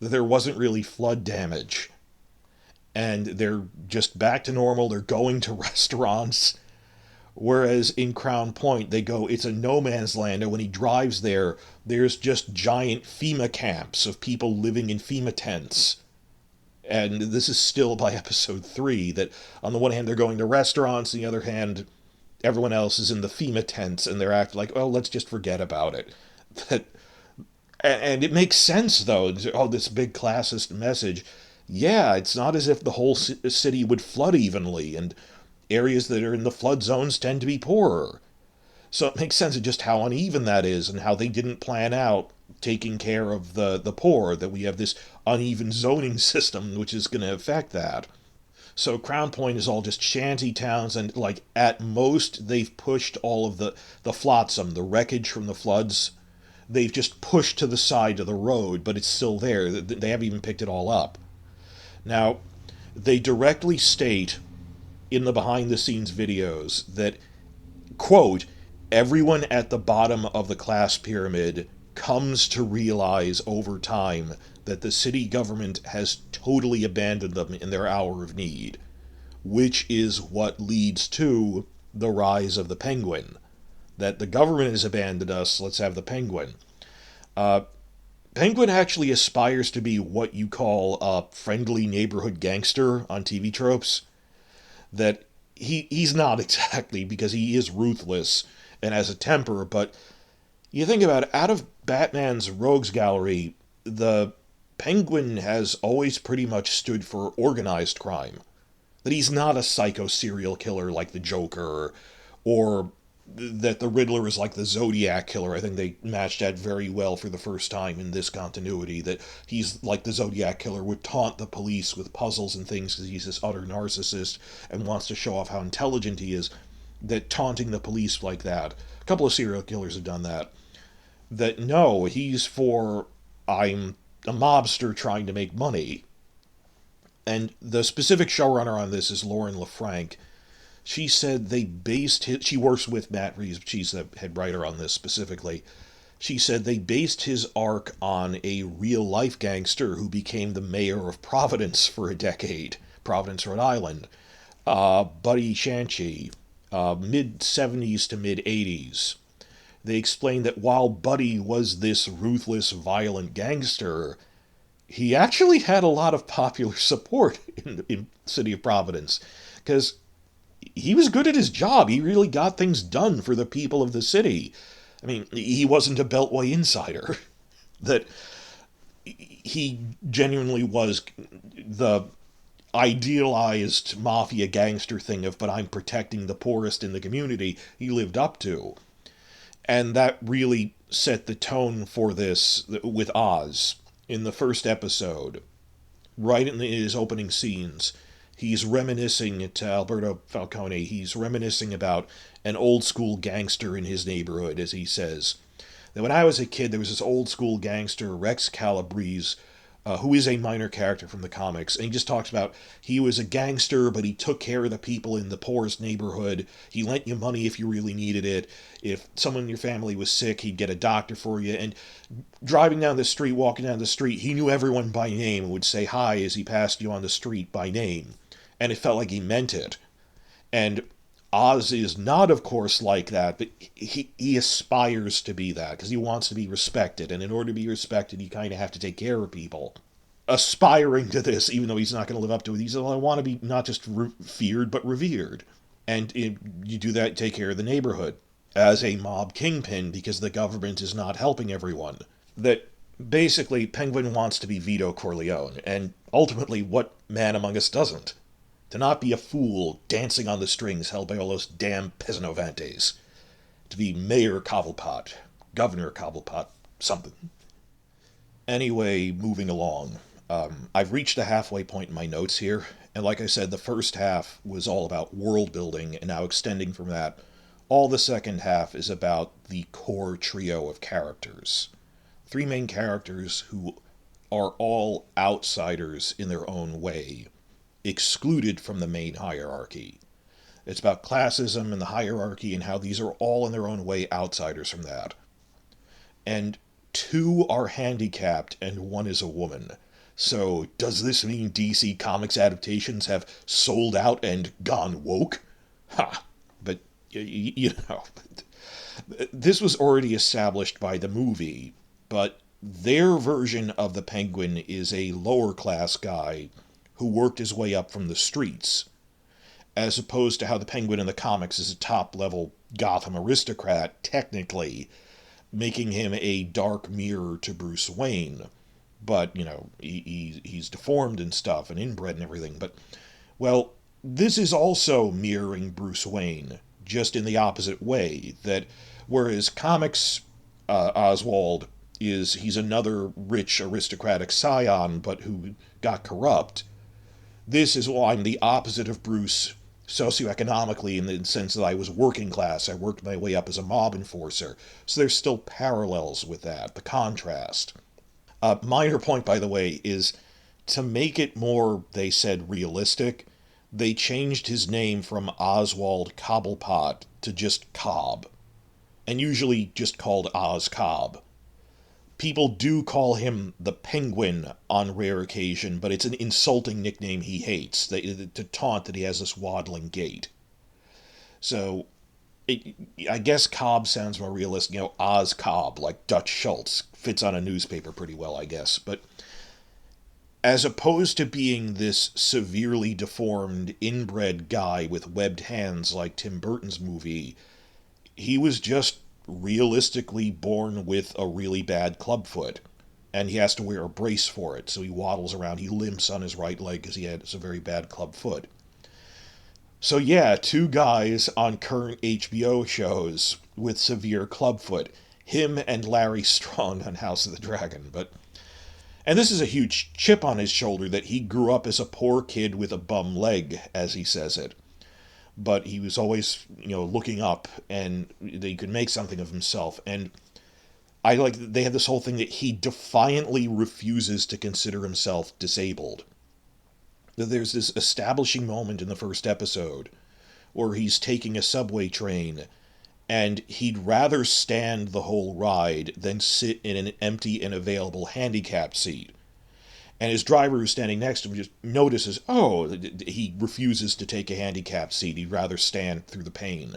There wasn't really flood damage. And they're just back to normal. They're going to restaurants. Whereas in Crown Point, it's a no man's land, and when he drives there, there's just giant FEMA camps of people living in FEMA tents. And this is still by episode 3, that on the one hand they're going to restaurants, on the other hand everyone else is in the FEMA tents, and they're acting like, oh, let's just forget about it. And it makes sense, though. Oh, this big classist message. Yeah, it's not as if the whole city would flood evenly, and areas that are in the flood zones tend to be poorer. So it makes sense of just how uneven that is, and how they didn't plan out taking care of the poor, that we have this uneven zoning system which is going to affect that. So Crown Point is all just shanty towns, and like at most they've pushed all of the flotsam, the wreckage from the floods, they've just pushed to the side of the road, but it's still there. They haven't even picked it all up. Now, they directly state in the behind-the-scenes videos that, quote, everyone at the bottom of the class pyramid comes to realize over time that the city government has totally abandoned them in their hour of need, which is what leads to the rise of the Penguin. That the government has abandoned us, let's have the Penguin. Penguin actually aspires to be what you call a friendly neighborhood gangster on TV tropes. That he's not exactly, because he is ruthless and has a temper, but you think about it, out of Batman's rogues gallery, the Penguin has always pretty much stood for organized crime. That he's not a psycho serial killer like the Joker, or that the Riddler is like the Zodiac killer. I think they matched that very well for the first time in this continuity, that he's like the Zodiac killer, would taunt the police with puzzles and things because he's this utter narcissist and wants to show off how intelligent he is. That taunting the police like that, a couple of serial killers have done that. That no, he's for, I'm a mobster trying to make money. And the specific showrunner on this is Lauren LaFranc. She said she works with Matt Reeves, she's the head writer on this specifically. She said they based his arc on a real-life gangster who became the mayor of Providence for a decade, Providence, Rhode Island, Buddy Shanchi, mid-70s to mid-80s. They explained that while Buddy was this ruthless, violent gangster, he actually had a lot of popular support in the city of Providence, because he was good at his job. He really got things done for the people of the city. I mean, he wasn't a Beltway insider. That he genuinely was the idealized mafia gangster thing of, but I'm protecting the poorest in the community, he lived up to. And that really set the tone for this with Oz. In the first episode, right in his opening scenes, he's reminiscing to Alberto Falcone, he's reminiscing about an old school gangster in his neighborhood, as he says. that when I was a kid, there was this old school gangster, Rex Calabrese, who is a minor character from the comics, and he just talks about he was a gangster, but he took care of the people in the poorest neighborhood. He lent you money if you really needed it. If someone in your family was sick, he'd get a doctor for you. And driving down the street, walking down the street, he knew everyone by name and would say hi as he passed you on the street by name. And it felt like he meant it. And Oz is not, of course, like that, but he aspires to be that because he wants to be respected. And in order to be respected, you kind of have to take care of people. Aspiring to this, even though he's not going to live up to it, he says, well, I want to be not just feared, but revered. And you do that, take care of the neighborhood as a mob kingpin because the government is not helping everyone. That basically Penguin wants to be Vito Corleone, and ultimately, what man among us doesn't? To not be a fool dancing on the strings held by all those damn Pesanovantes. To be Mayor Cobblepot, Governor Cobblepot, something. Anyway, moving along. I've reached the halfway point in my notes here, and like I said, the first half was all about world building, and now extending from that, all the second half is about the core trio of characters. Three main characters who are all outsiders in their own way, excluded from the main hierarchy. It's about classism and the hierarchy and how these are all in their own way outsiders from that. And two are handicapped and one is a woman. So does this mean DC Comics adaptations have sold out and gone woke? Ha! But, you know, this was already established by the movie, but their version of the Penguin is a lower class guy who worked his way up from the streets, as opposed to how the Penguin in the comics is a top-level Gotham aristocrat, technically, making him a dark mirror to Bruce Wayne. But, you know, he's deformed and stuff, and inbred and everything. But, well, this is also mirroring Bruce Wayne, just in the opposite way. That whereas comics, Oswald he's another rich aristocratic scion, but who got corrupt. This is why I'm the opposite of Bruce socioeconomically, in the sense that I was working class. I worked my way up as a mob enforcer. So there's still parallels with that, the contrast. Minor point, by the way, is to make it more, they said, realistic, they changed his name from Oswald Cobblepot to just Cobb, and usually just called Oz Cobb. People do call him the Penguin on rare occasion, but it's an insulting nickname he hates, to taunt that he has this waddling gait. So, I guess Cobb sounds more realistic, you know, Oz Cobb, like Dutch Schultz, fits on a newspaper pretty well, I guess, but as opposed to being this severely deformed, inbred guy with webbed hands like Tim Burton's movie, he was just realistically born with a really bad clubfoot, and he has to wear a brace for it, so he waddles around, he limps on his right leg because he has a very bad clubfoot. So yeah, two guys on current HBO shows with severe clubfoot, him and Larry Strong on House of the Dragon, and this is a huge chip on his shoulder that he grew up as a poor kid with a bum leg, as he says it. But he was always, you know, looking up, and he could make something of himself. And I like that they have this whole thing that he defiantly refuses to consider himself disabled. There's this establishing moment in the first episode where he's taking a subway train, and he'd rather stand the whole ride than sit in an empty and available handicapped seat. And his driver who's standing next to him just notices, oh, he refuses to take a handicapped seat. He'd rather stand through the pain.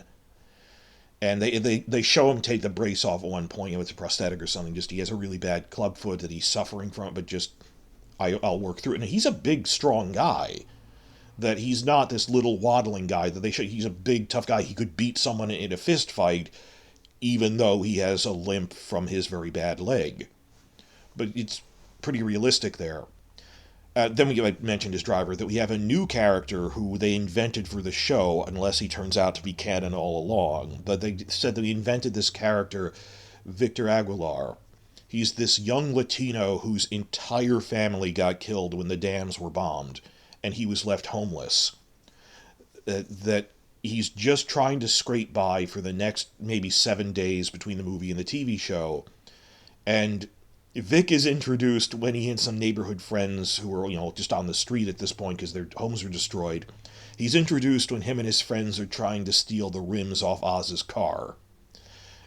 And they show him take the brace off at one point, you know, it's a prosthetic or something. Just he has a really bad clubfoot that he's suffering from, but just, I'll work through it. And he's a big, strong guy. That he's not this little waddling guy that they show. He's a big, tough guy. He could beat someone in a fist fight, even though he has a limp from his very bad leg. But it's pretty realistic there. Then we mentioned his driver, that we have a new character who they invented for the show, unless he turns out to be canon all along. But they said that we invented this character, Victor Aguilar. He's this young Latino whose entire family got killed when the dams were bombed, and he was left homeless. That he's just trying to scrape by for the next maybe 7 days between the movie and the TV show. And Vic is introduced when he and some neighborhood friends who are, just on the street at this point because their homes were destroyed. He's introduced when him and his friends are trying to steal the rims off Oz's car.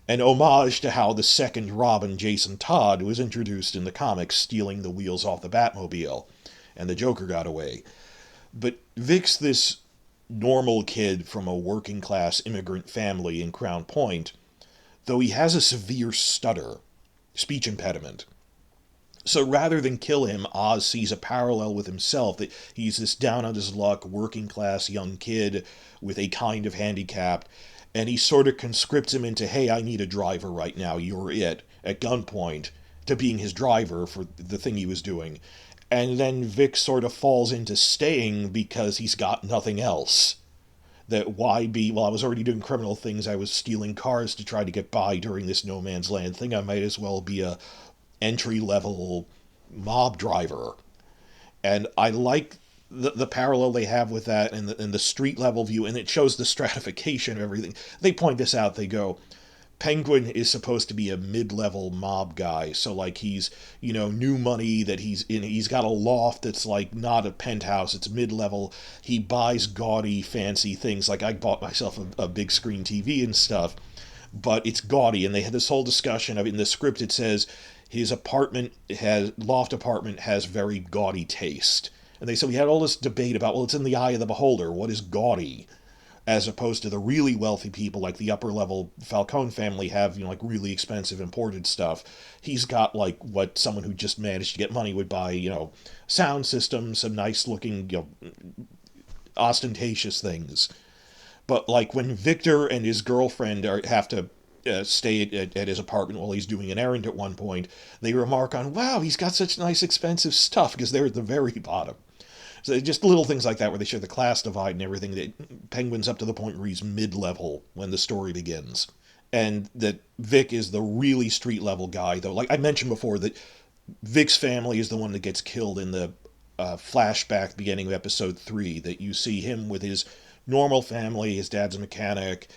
An homage to how the second Robin, Jason Todd, was introduced in the comics, stealing the wheels off the Batmobile, and the Joker got away. But Vic's this normal kid from a working class immigrant family in Crown Point, though he has a severe stutter, speech impediment. So rather than kill him, Oz sees a parallel with himself, that he's this down on his luck, working class young kid with a kind of handicap, and he sort of conscripts him into, hey, I need a driver right now, you're it, at gunpoint, to being his driver for the thing he was doing. And then Vic sort of falls into staying because he's got nothing else. That why be, well, I was already doing criminal things, I was stealing cars to try to get by during this no man's land thing, I might as well be a entry-level mob driver. And I like the parallel they have with that, and the street level view, and it shows the stratification of everything. They point this out, they go, Penguin is supposed to be a mid-level mob guy, so like he's, new money that he's in, he's got a loft that's like not a penthouse, it's mid-level, he buys gaudy, fancy things, like I bought myself a big screen TV and stuff, but it's gaudy, and they had this whole discussion of, in the script it says, his loft apartment has very gaudy taste. And they said we had all this debate about, well, it's in the eye of the beholder, what is gaudy? As opposed to the really wealthy people, like the upper level Falcone family have, like really expensive imported stuff. He's got like what someone who just managed to get money would buy, sound systems, some nice looking, ostentatious things. But like when Victor and his girlfriend have to stay at his apartment while he's doing an errand at one point, they remark on, wow, he's got such nice expensive stuff, because they're at the very bottom. So just little things like that where they show the class divide and everything. That Penguin's up to the point where he's mid-level when the story begins. And that Vic is the really street-level guy, though. Like I mentioned before, that Vic's family is the one that gets killed in the flashback beginning of episode 3, that you see him with his normal family, his dad's a mechanic.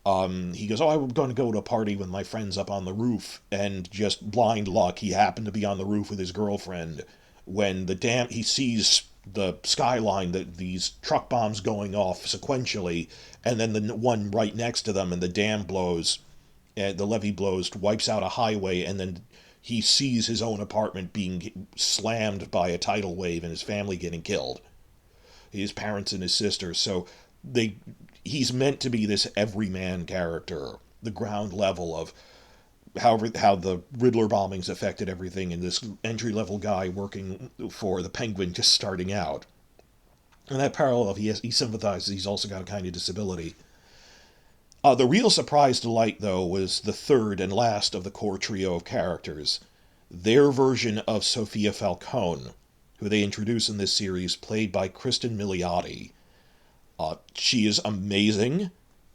He goes, I'm going to go to a party with my friends up on the roof, and just blind luck, he happened to be on the roof with his girlfriend when he sees the skyline, that these truck bombs going off sequentially, and then the one right next to them, and the dam blows, and the levee blows, wipes out a highway, and then he sees his own apartment being slammed by a tidal wave and his family getting killed. His parents and his sisters. So he's meant to be this everyman character, the ground level of how the Riddler bombings affected everything, and this entry-level guy working for the Penguin just starting out. And that parallel, he sympathizes, he's also got a kind of disability. The real surprise delight, though, was the third and last of the core trio of characters. Their version of Sophia Falcone, who they introduce in this series, played by Kristen Milioti. She is amazing.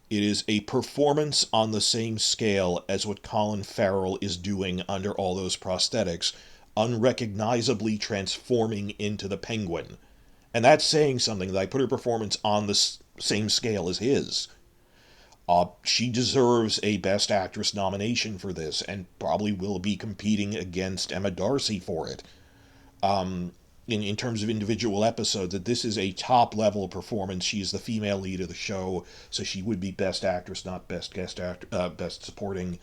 It is a performance on the same scale as what Colin Farrell is doing under all those prosthetics, unrecognizably transforming into the Penguin. And that's saying something, that I put her performance on the same scale as his. She deserves a Best Actress nomination for this, and probably will be competing against Emma Darcy for it. In terms of individual episodes, that this is a top-level performance. She's the female lead of the show, so she would be Best Actress, not Best Best Supporting.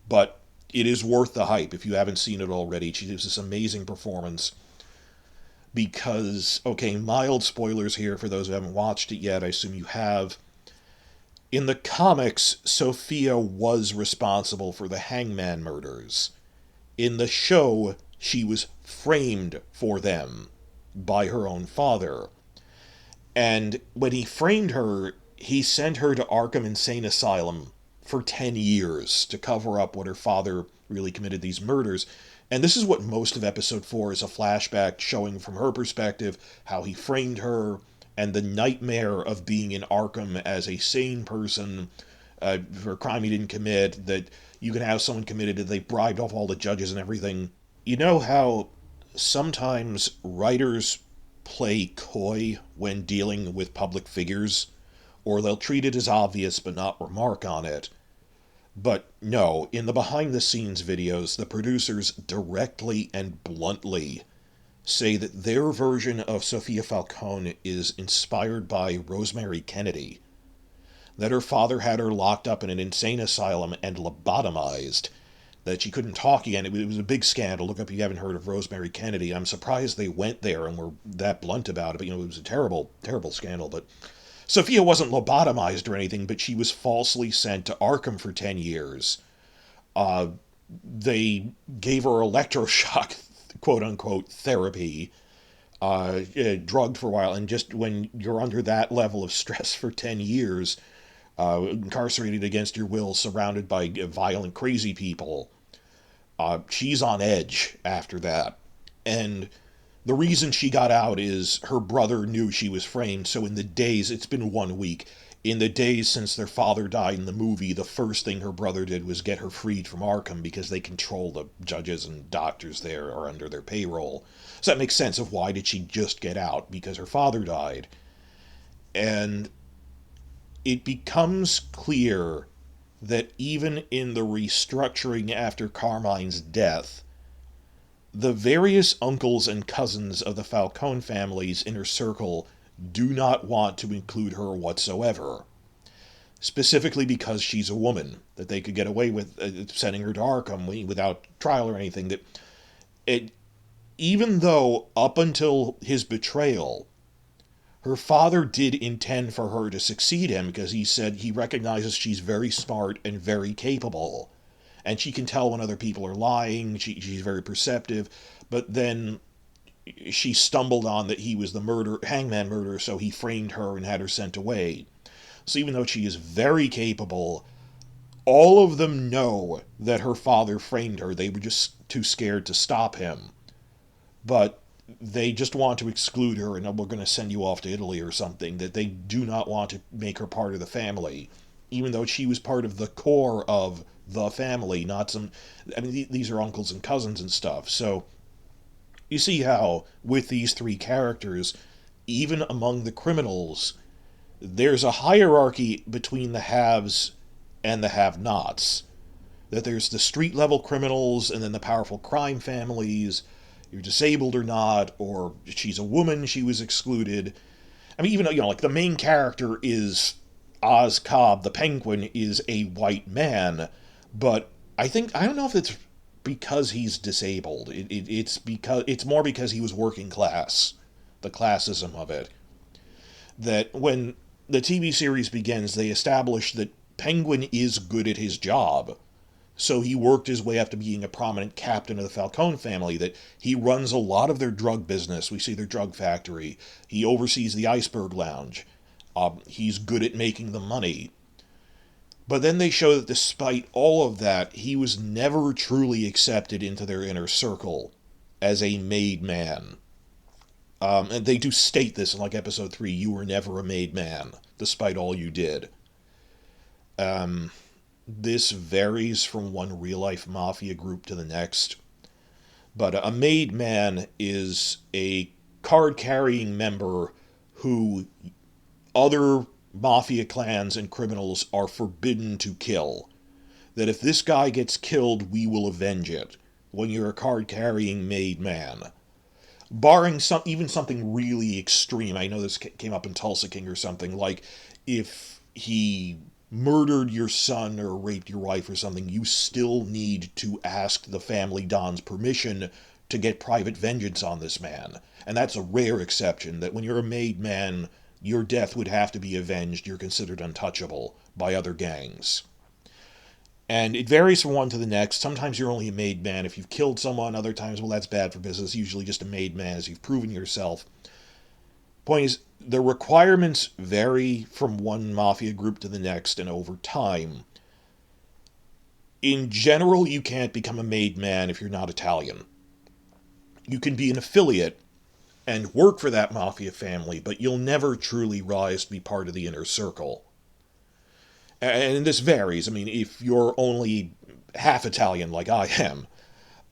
But it is worth the hype if you haven't seen it already. She gives this amazing performance. Because, okay, mild spoilers here for those who haven't watched it yet. I assume you have. In the comics, Sophia was responsible for the Hangman murders. In the show, she was framed for them by her own father. And when he framed her, he sent her to Arkham Insane Asylum for 10 years to cover up what her father really committed these murders. And this is what most of episode 4 is, a flashback showing from her perspective how he framed her, and the nightmare of being in Arkham as a sane person for a crime he didn't commit, that you can have someone committed that they bribed off all the judges and everything. You know how sometimes writers play coy when dealing with public figures? or they'll treat it as obvious but not remark on it. But no, in the behind-the-scenes videos, the producers directly and bluntly say that their version of Sophia Falcone is inspired by Rosemary Kennedy, that her father had her locked up in an insane asylum and lobotomized, that she couldn't talk again. It was a big scandal. Look up if you haven't heard of Rosemary Kennedy. I'm surprised they went there and were that blunt about it, but it was a terrible, terrible scandal. But Sophia wasn't lobotomized or anything, but she was falsely sent to Arkham for 10 years. They gave her electroshock, quote-unquote, therapy, drugged for a while, and just when you're under that level of stress for 10 years, incarcerated against your will, surrounded by violent, crazy people, she's on edge after that. And the reason she got out is her brother knew she was framed, so in the days, it's been 1 week, in the days since their father died in the movie, the first thing her brother did was get her freed from Arkham because they control the judges and doctors there are under their payroll. So that makes sense of why did she just get out, because her father died. And it becomes clear that even in the restructuring after Carmine's death, the various uncles and cousins of the Falcone family's inner circle do not want to include her whatsoever. Specifically because she's a woman, that they could get away with sending her to Arkham without trial or anything. Even though up until his betrayal, her father did intend for her to succeed him, because he said he recognizes she's very smart and very capable. And she can tell when other people are lying, she's very perceptive. But then she stumbled on that he was the hangman murderer, so he framed her and had her sent away. So even though she is very capable, all of them know that her father framed her. They were just too scared to stop him. But they just want to exclude her, and we're going to send you off to Italy or something, that they do not want to make her part of the family, even though she was part of the core of the family, not some... I mean, these are uncles and cousins and stuff. So you see how, with these three characters, even among the criminals, there's a hierarchy between the haves and the have-nots. That there's the street-level criminals, and then the powerful crime families. You're disabled or not, or she's a woman, she was excluded. I mean, even, like the main character is Oz Cobb, the Penguin, is a white man, but I don't know if it's because he's disabled. It's more because he was working class, the classism of it. That when the TV series begins, they establish that Penguin is good at his job. So he worked his way up to being a prominent captain of the Falcone family, that he runs a lot of their drug business. We see their drug factory. He oversees the Iceberg Lounge. He's good at making the money. But then they show that despite all of that, he was never truly accepted into their inner circle as a made man. And they do state this in like episode 3, you were never a made man, despite all you did. This varies from one real-life mafia group to the next. But a made man is a card-carrying member who other mafia clans and criminals are forbidden to kill. That if this guy gets killed, we will avenge it. When you're a card-carrying made man. Barring even something really extreme. I know this came up in Tulsa King or something. Like, if he murdered your son or raped your wife or something, you still need to ask the family Don's permission to get private vengeance on this man. And that's a rare exception, that when you're a made man, your death would have to be avenged. You're considered untouchable by other gangs. And it varies from one to the next. Sometimes you're only a made man if you've killed someone. Other times, well, that's bad for business. Usually just a made man as you've proven yourself. Point is, the requirements vary from one mafia group to the next and over time. In general, you can't become a made man if you're not Italian. You can be an affiliate and work for that mafia family, but you'll never truly rise to be part of the inner circle. And this varies. I mean, if you're only half Italian like I am,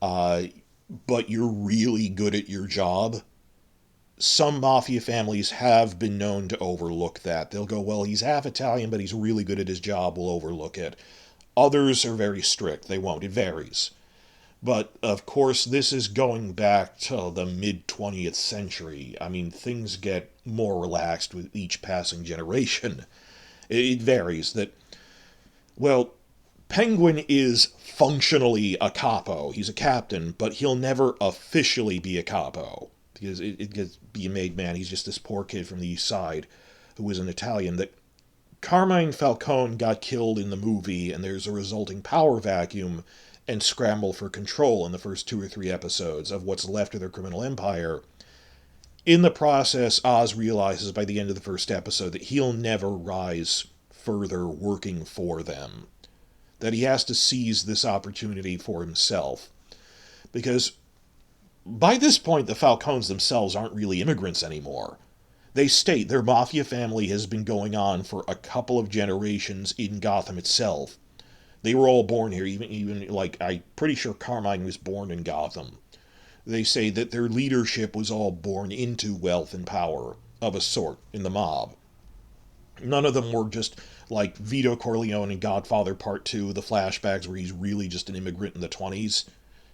but you're really good at your job, some mafia families have been known to overlook that. They'll go, well, he's half Italian, but he's really good at his job, we'll overlook it. Others are very strict, they won't. It varies. But, of course, this is going back to the mid-20th century. I mean, things get more relaxed with each passing generation. It varies that, well, Penguin is functionally a capo. He's a captain, but he'll never officially be a capo. Because it gets be a made man. He's just this poor kid from the East Side who was an Italian. That Carmine Falcone got killed in the movie, and there's a resulting power vacuum and scramble for control in the first 2 or 3 episodes of what's left of their criminal empire. In the process, Oz realizes by the end of the first episode that he'll never rise further working for them. That he has to seize this opportunity for himself. Because by this point, the Falcones themselves aren't really immigrants anymore. They state their mafia family has been going on for a couple of generations in Gotham itself. They were all born here, even like, I'm pretty sure Carmine was born in Gotham. They say that their leadership was all born into wealth and power, of a sort, in the mob. None of them were just like Vito Corleone in Godfather Part 2, the flashbacks where he's really just an immigrant in the 20s.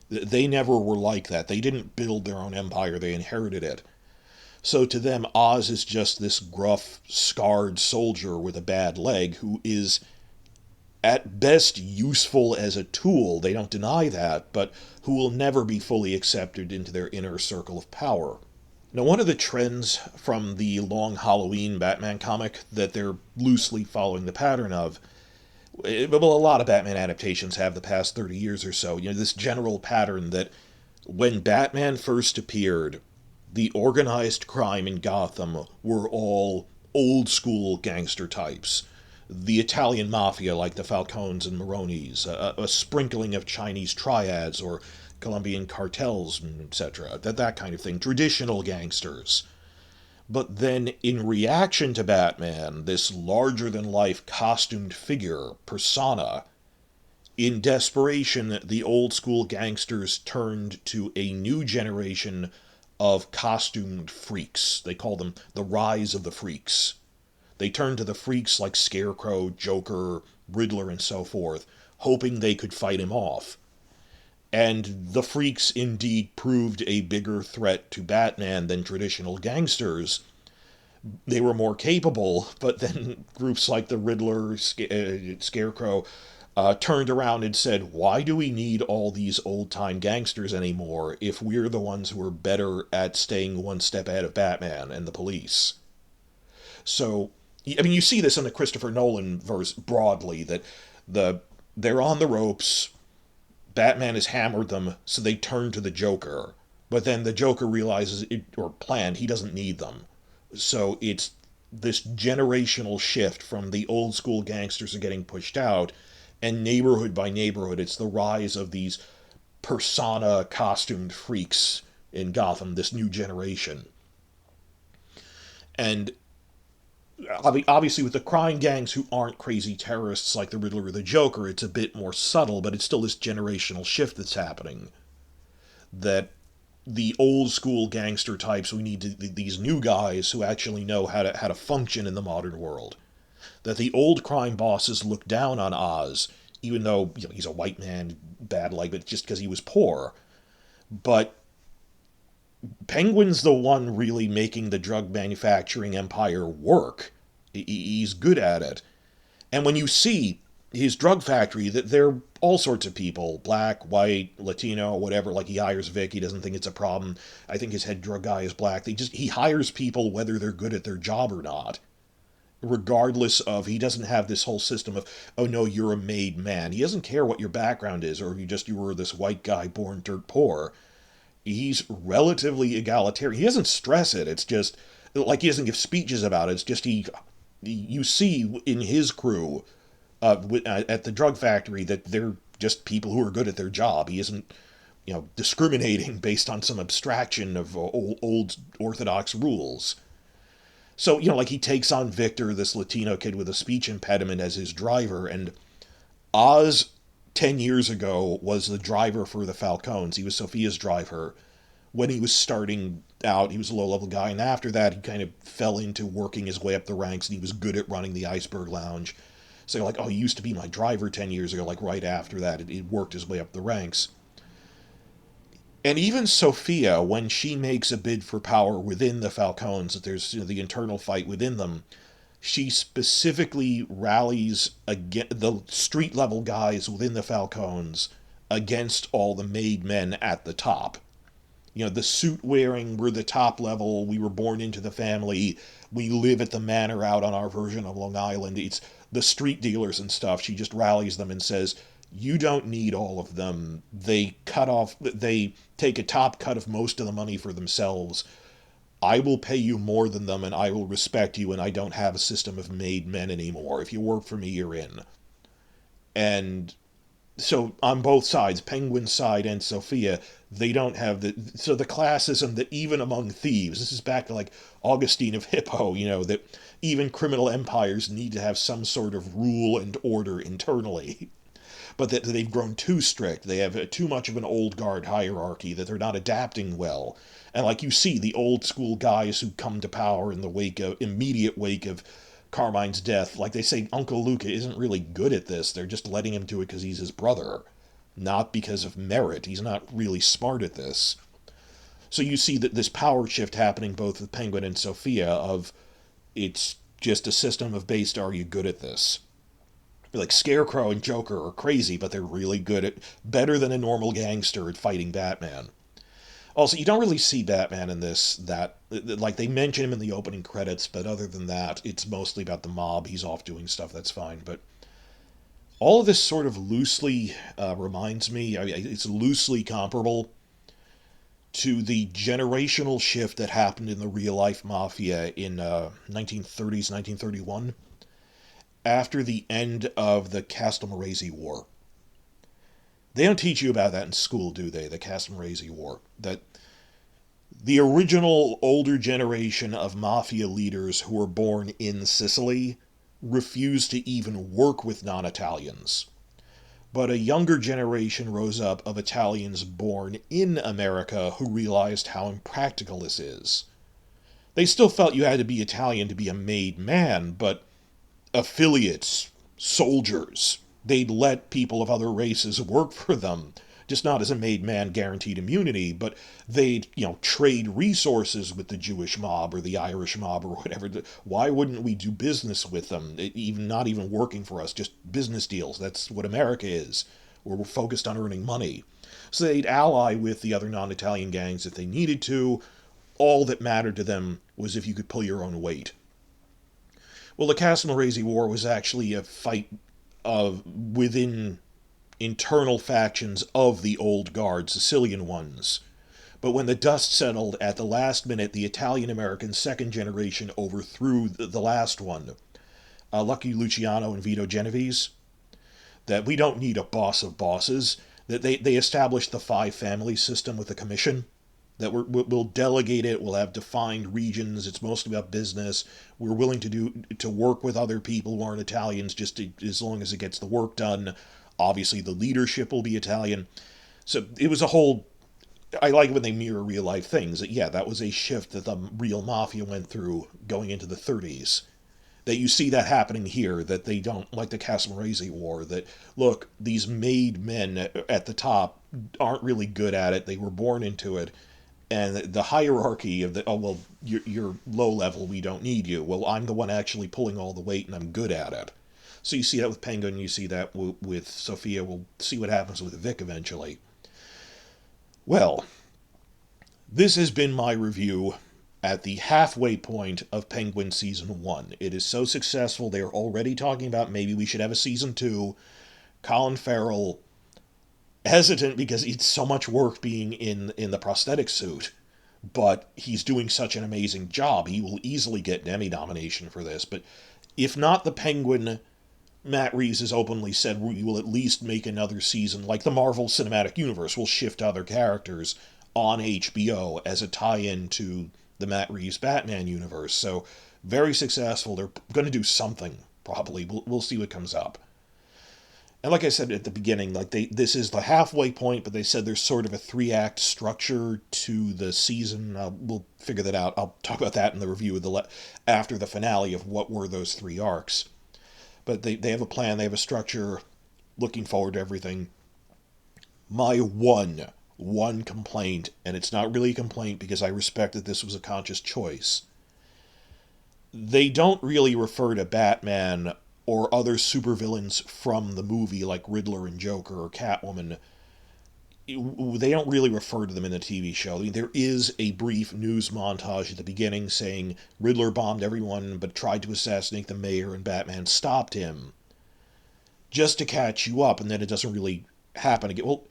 They never were like that. They didn't build their own empire, they inherited it. So to them, Oz is just this gruff, scarred soldier with a bad leg who is at best useful as a tool, they don't deny that, but who will never be fully accepted into their inner circle of power. Now, one of the trends from the Long Halloween Batman comic that they're loosely following the pattern of, well, a lot of Batman adaptations have the past 30 years or so, this general pattern that when Batman first appeared, the organized crime in Gotham were all old-school gangster types. The Italian mafia, like the Falcones and Maronis, a sprinkling of Chinese triads or Colombian cartels, etc., that kind of thing, traditional gangsters. But then, in reaction to Batman, this larger-than-life costumed figure, persona, in desperation, the old-school gangsters turned to a new generation of costumed freaks. They call them the Rise of the Freaks. They turned to the freaks like Scarecrow, Joker, Riddler, and so forth, hoping they could fight him off. And the freaks indeed proved a bigger threat to Batman than traditional gangsters. They were more capable, but then groups like the Riddler, Scarecrow, turned around and said, why do we need all these old-time gangsters anymore if we're the ones who are better at staying one step ahead of Batman and the police? So, I mean, you see this in the Christopher Nolan verse broadly, that they're on the ropes, Batman has hammered them, so they turn to the Joker. But then the Joker realizes, he doesn't need them. So it's this generational shift from the old school gangsters are getting pushed out, and neighborhood by neighborhood, it's the rise of these persona costumed freaks in Gotham, this new generation. And obviously with the crime gangs who aren't crazy terrorists like the Riddler or the Joker, it's a bit more subtle, but it's still this generational shift that's happening. That the old school gangster types, we need these new guys who actually know how to function in the modern world. That the old crime bosses look down on Oz, even though he's a white man, bad leg, but just because he was poor. But Penguin's the one really making the drug manufacturing empire work. He's good at it. And when you see his drug factory, that they're all sorts of people, black, white, Latino, whatever, like he hires Vic, he doesn't think it's a problem. I think his head drug guy is black. He hires people whether they're good at their job or not. Regardless of, he doesn't have this whole system of, oh no, you're a made man. He doesn't care what your background is, or you were this white guy born dirt poor. He's relatively egalitarian. He doesn't stress it. It's just, like he doesn't give speeches about it. It's just you see in his crew at the drug factory that they're just people who are good at their job. He isn't, discriminating based on some abstraction of old orthodox rules. So, like he takes on Victor, this Latino kid with a speech impediment, as his driver, and Oz 10 years ago was the driver for the Falcones. He was Sophia's driver when he was starting out. He was a low-level guy, and after that, he kind of fell into working his way up the ranks, and he was good at running the Iceberg Lounge. So, like, oh, he used to be my driver 10 years ago. Like, right after that, it worked his way up the ranks. And even Sophia, when she makes a bid for power within the Falcons, that there's the internal fight within them, she specifically rallies the street level guys within the Falcons against all the made men at the top. The suit wearing, we're the top level, we were born into the family, we live at the manor out on our version of Long Island. It's the street dealers and stuff. She just rallies them and says, you don't need all of them. They take a top cut of most of the money for themselves. I will pay you more than them, and I will respect you, and I don't have a system of made men anymore. If you work for me, you're in. And so on both sides, Penguin's side and Sophia, they don't have the classism that even among thieves, this is back to like Augustine of Hippo, that even criminal empires need to have some sort of rule and order internally. But that they've grown too strict. They have too much of an old guard hierarchy, that they're not adapting well. And like you see, the old school guys who come to power in the immediate wake of Carmine's death, like they say, Uncle Luca isn't really good at this. They're just letting him do it because he's his brother, not because of merit. He's not really smart at this. So you see that this power shift happening both with Penguin and Sophia of it's just a system of based, are you good at this? Like Scarecrow and Joker are crazy, but they're really better than a normal gangster at fighting Batman. Also, you don't really see Batman in this, like, they mention him in the opening credits, but other than that, it's mostly about the mob. He's off doing stuff, that's fine. But all of this sort of loosely reminds me, it's loosely comparable to the generational shift that happened in the real-life mafia in 1930s, 1931, after the end of the Castelmarese War. They don't teach you about that in school, do they? The Castelmarese War. That the original older generation of mafia leaders who were born in Sicily refused to even work with non-Italians. But a younger generation rose up of Italians born in America who realized how impractical this is. They still felt you had to be Italian to be a made man, but affiliates, soldiers, they'd let people of other races work for them, just not as a made man guaranteed immunity, but they'd, trade resources with the Jewish mob or the Irish mob or whatever. Why wouldn't we do business with them? Not even working for us, just business deals. That's what America is, where we're focused on earning money. So they'd ally with the other non-Italian gangs if they needed to. All that mattered to them was if you could pull your own weight. Well, the Castelmarese War was actually a fight within internal factions of the old guard, Sicilian ones. But when the dust settled at the last minute, the Italian-American second generation overthrew the last one. Lucky Luciano and Vito Genovese. That we don't need a boss of bosses. That they established the five family system with a commission. That we'll delegate it, we'll have defined regions, it's mostly about business, we're willing to work with other people who aren't Italians as long as it gets the work done. Obviously the leadership will be Italian. So it was I like when they mirror real life things. That was a shift that the real mafia went through going into the 30s. That you see that happening here, that they don't, like the Castelmarese War, that, look, these made men at the top aren't really good at it, they were born into it. And the hierarchy of you're low level, we don't need you. Well, I'm the one actually pulling all the weight and I'm good at it. So you see that with Penguin, you see that with Sophia. We'll see what happens with Vic eventually. Well, this has been my review at the halfway point of Penguin Season 1. It is so successful, they're already talking about maybe we should have a Season 2. Colin Farrell, hesitant because it's so much work being in the prosthetic suit, but he's doing such an amazing job. He will easily get an Emmy nomination for this. But if not the Penguin, Matt Reeves has openly said we will at least make another season, like the Marvel Cinematic Universe. We'll shift other characters on HBO as a tie-in to the Matt Reeves Batman universe. So very successful. They're going to do something, probably. We'll see what comes up. And like I said at the beginning, like this is the halfway point, but they said there's sort of a 3-act structure to the season. We'll figure that out. I'll talk about that in the review of after the finale of what were those 3 arcs. But they have a plan, they have a structure. Looking forward to everything. My one complaint, and it's not really a complaint because I respect that this was a conscious choice. They don't really refer to Batman or other supervillains from the movie like Riddler and Joker or Catwoman. They don't really refer to them in the TV show. I mean, there is a brief news montage at the beginning saying Riddler bombed everyone but tried to assassinate the mayor and Batman stopped him. Just to catch you up, and then it doesn't really happen again. Well,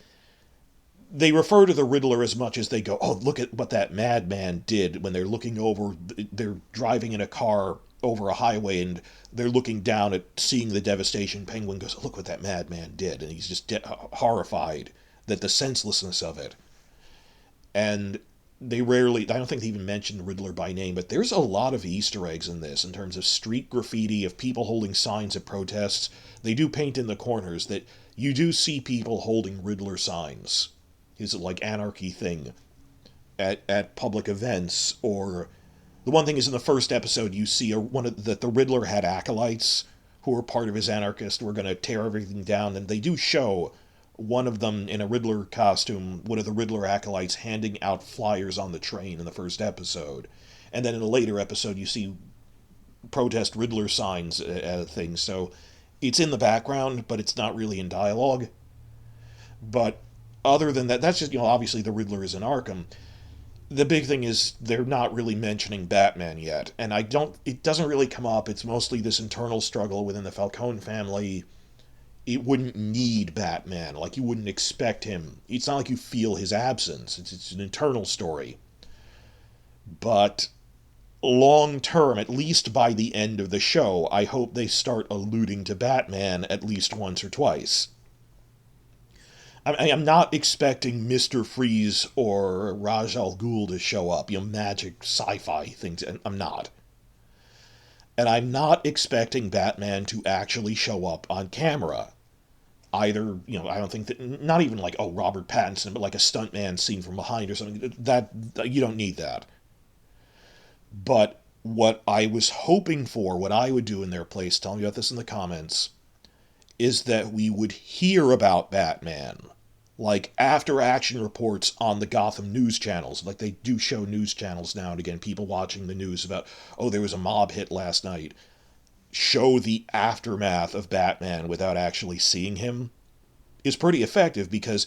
they refer to the Riddler as much as they go, oh, look at what that madman did when they're looking over, they're driving in a car over a highway and they're looking down at seeing the devastation. Penguin goes, look what that madman did. And he's just horrified that the senselessness of it. And they rarely, I don't think they even mention the Riddler by name, but there's a lot of Easter eggs in this in terms of street graffiti, of people holding signs at protests. They do paint in the corners that you do see people holding Riddler signs. His like anarchy thing at public events. Or the one thing is in the first episode you see that the Riddler had acolytes who were part of his anarchist who were going to tear everything down, and they do show one of them in a Riddler costume, one of the Riddler acolytes, handing out flyers on the train in the first episode. And then in a later episode, you see protest Riddler signs things. So it's in the background, but it's not really in dialogue. But other than that, that's just, obviously the Riddler is in Arkham. The big thing is they're not really mentioning Batman yet. And it doesn't really come up. It's mostly this internal struggle within the Falcone family. It wouldn't need Batman. Like, you wouldn't expect him. It's not like you feel his absence. It's an internal story. But long term, at least by the end of the show, I hope they start alluding to Batman at least once or twice. I'm not expecting Mr. Freeze or Ra's al Ghul to show up, magic sci-fi things. I'm not. And I'm not expecting Batman to actually show up on camera. Either, I don't think that, not even like, oh, Robert Pattinson, but like a stuntman scene from behind or something. That, you don't need that. But what I was hoping for, what I would do in their place, tell me about this in the comments, is that we would hear about Batman. Like after action reports on the Gotham news channels. Like they do show news channels now and again, people watching the news about, oh, there was a mob hit last night. Show the aftermath of Batman without actually seeing him is pretty effective, because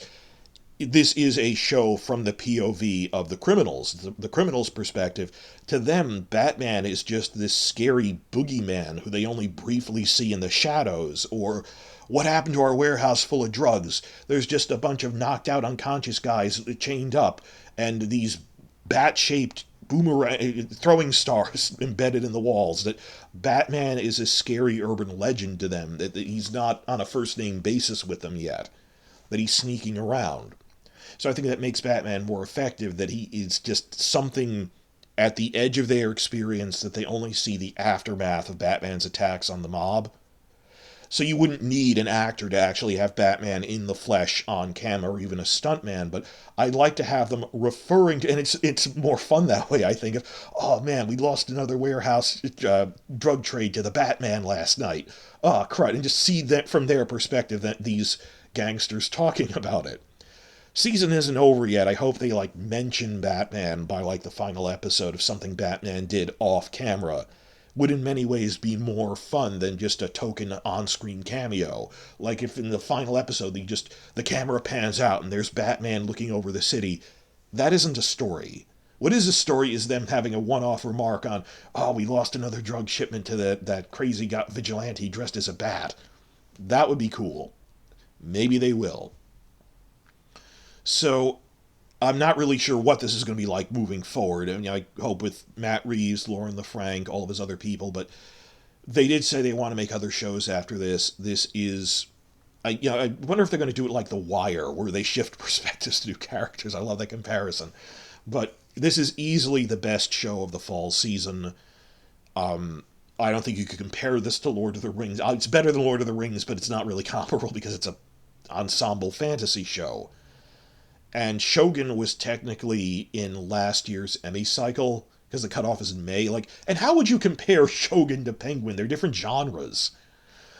this is a show from the POV of the criminals, the criminals' perspective. To them, Batman is just this scary boogeyman who they only briefly see in the shadows. Or, what happened to our warehouse full of drugs? There's just a bunch of knocked out unconscious guys chained up, and these bat-shaped boomerang throwing stars embedded in the walls. That Batman is a scary urban legend to them, that he's not on a first name basis with them yet, that he's sneaking around. So I think that makes Batman more effective, that he is just something at the edge of their experience, that they only see the aftermath of Batman's attacks on the mob. So you wouldn't need an actor to actually have Batman in the flesh on camera, or even a stuntman, but I'd like to have them referring to, and it's more fun that way, I think, of, oh man, we lost another warehouse drug trade to the Batman last night. Oh, crud, and just see that from their perspective, that these gangsters talking about it. Season isn't over yet. I hope they, mention Batman by, the final episode of something Batman did off camera. Would in many ways be more fun than just a token on-screen cameo. Like if in the final episode the camera pans out and there's Batman looking over the city. That isn't a story. What is a story is them having a one-off remark on, oh, we lost another drug shipment to that crazy vigilante dressed as a bat. That would be cool. Maybe they will. So I'm not really sure what this is going to be like moving forward. I mean, I hope with Matt Reeves, Lauren LaFranc, all of his other people, but they did say they want to make other shows after this. This is, I wonder if they're going to do it like The Wire, where they shift perspectives to new characters. I love that comparison. But this is easily the best show of the fall season. I don't think you could compare this to Lord of the Rings. It's better than Lord of the Rings, but it's not really comparable because it's a ensemble fantasy show. And Shogun was technically in last year's Emmy cycle because the cutoff is in May. Like, and how would you compare Shogun to Penguin? They're different genres,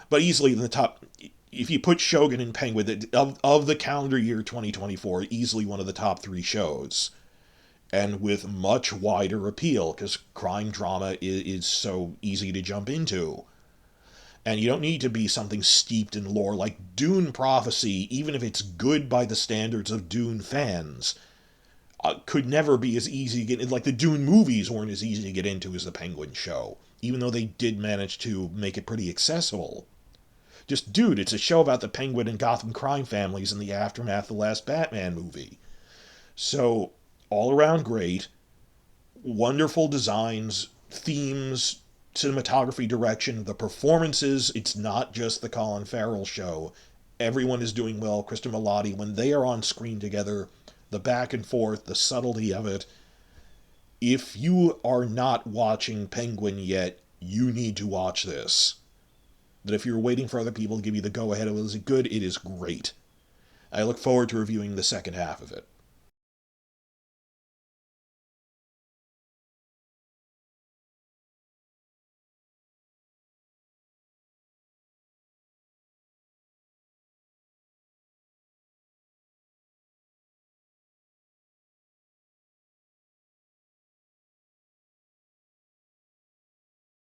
but easily in the top. If you put Shogun and Penguin of the calendar year 2024, easily one of the top three shows, and with much wider appeal because crime drama is so easy to jump into. And you don't need to be something steeped in lore like Dune Prophecy, even if it's good by the standards of Dune fans. Could never be as easy to get. Like the Dune movies weren't as easy to get into as the Penguin show, even though they did manage to make it pretty accessible. Just, dude, it's a show about the Penguin and Gotham crime families in the aftermath of the last Batman movie. So, all around great. Wonderful designs, themes, cinematography, direction, the performances. It's not just the Colin Farrell show. Everyone is doing well. Kristen Milotti, when they are on screen together, the back and forth, the subtlety of it. If you are not watching Penguin yet, you need to watch this. That if you're waiting for other people to give you the go-ahead, is it good? It is great. I look forward to reviewing the second half of it.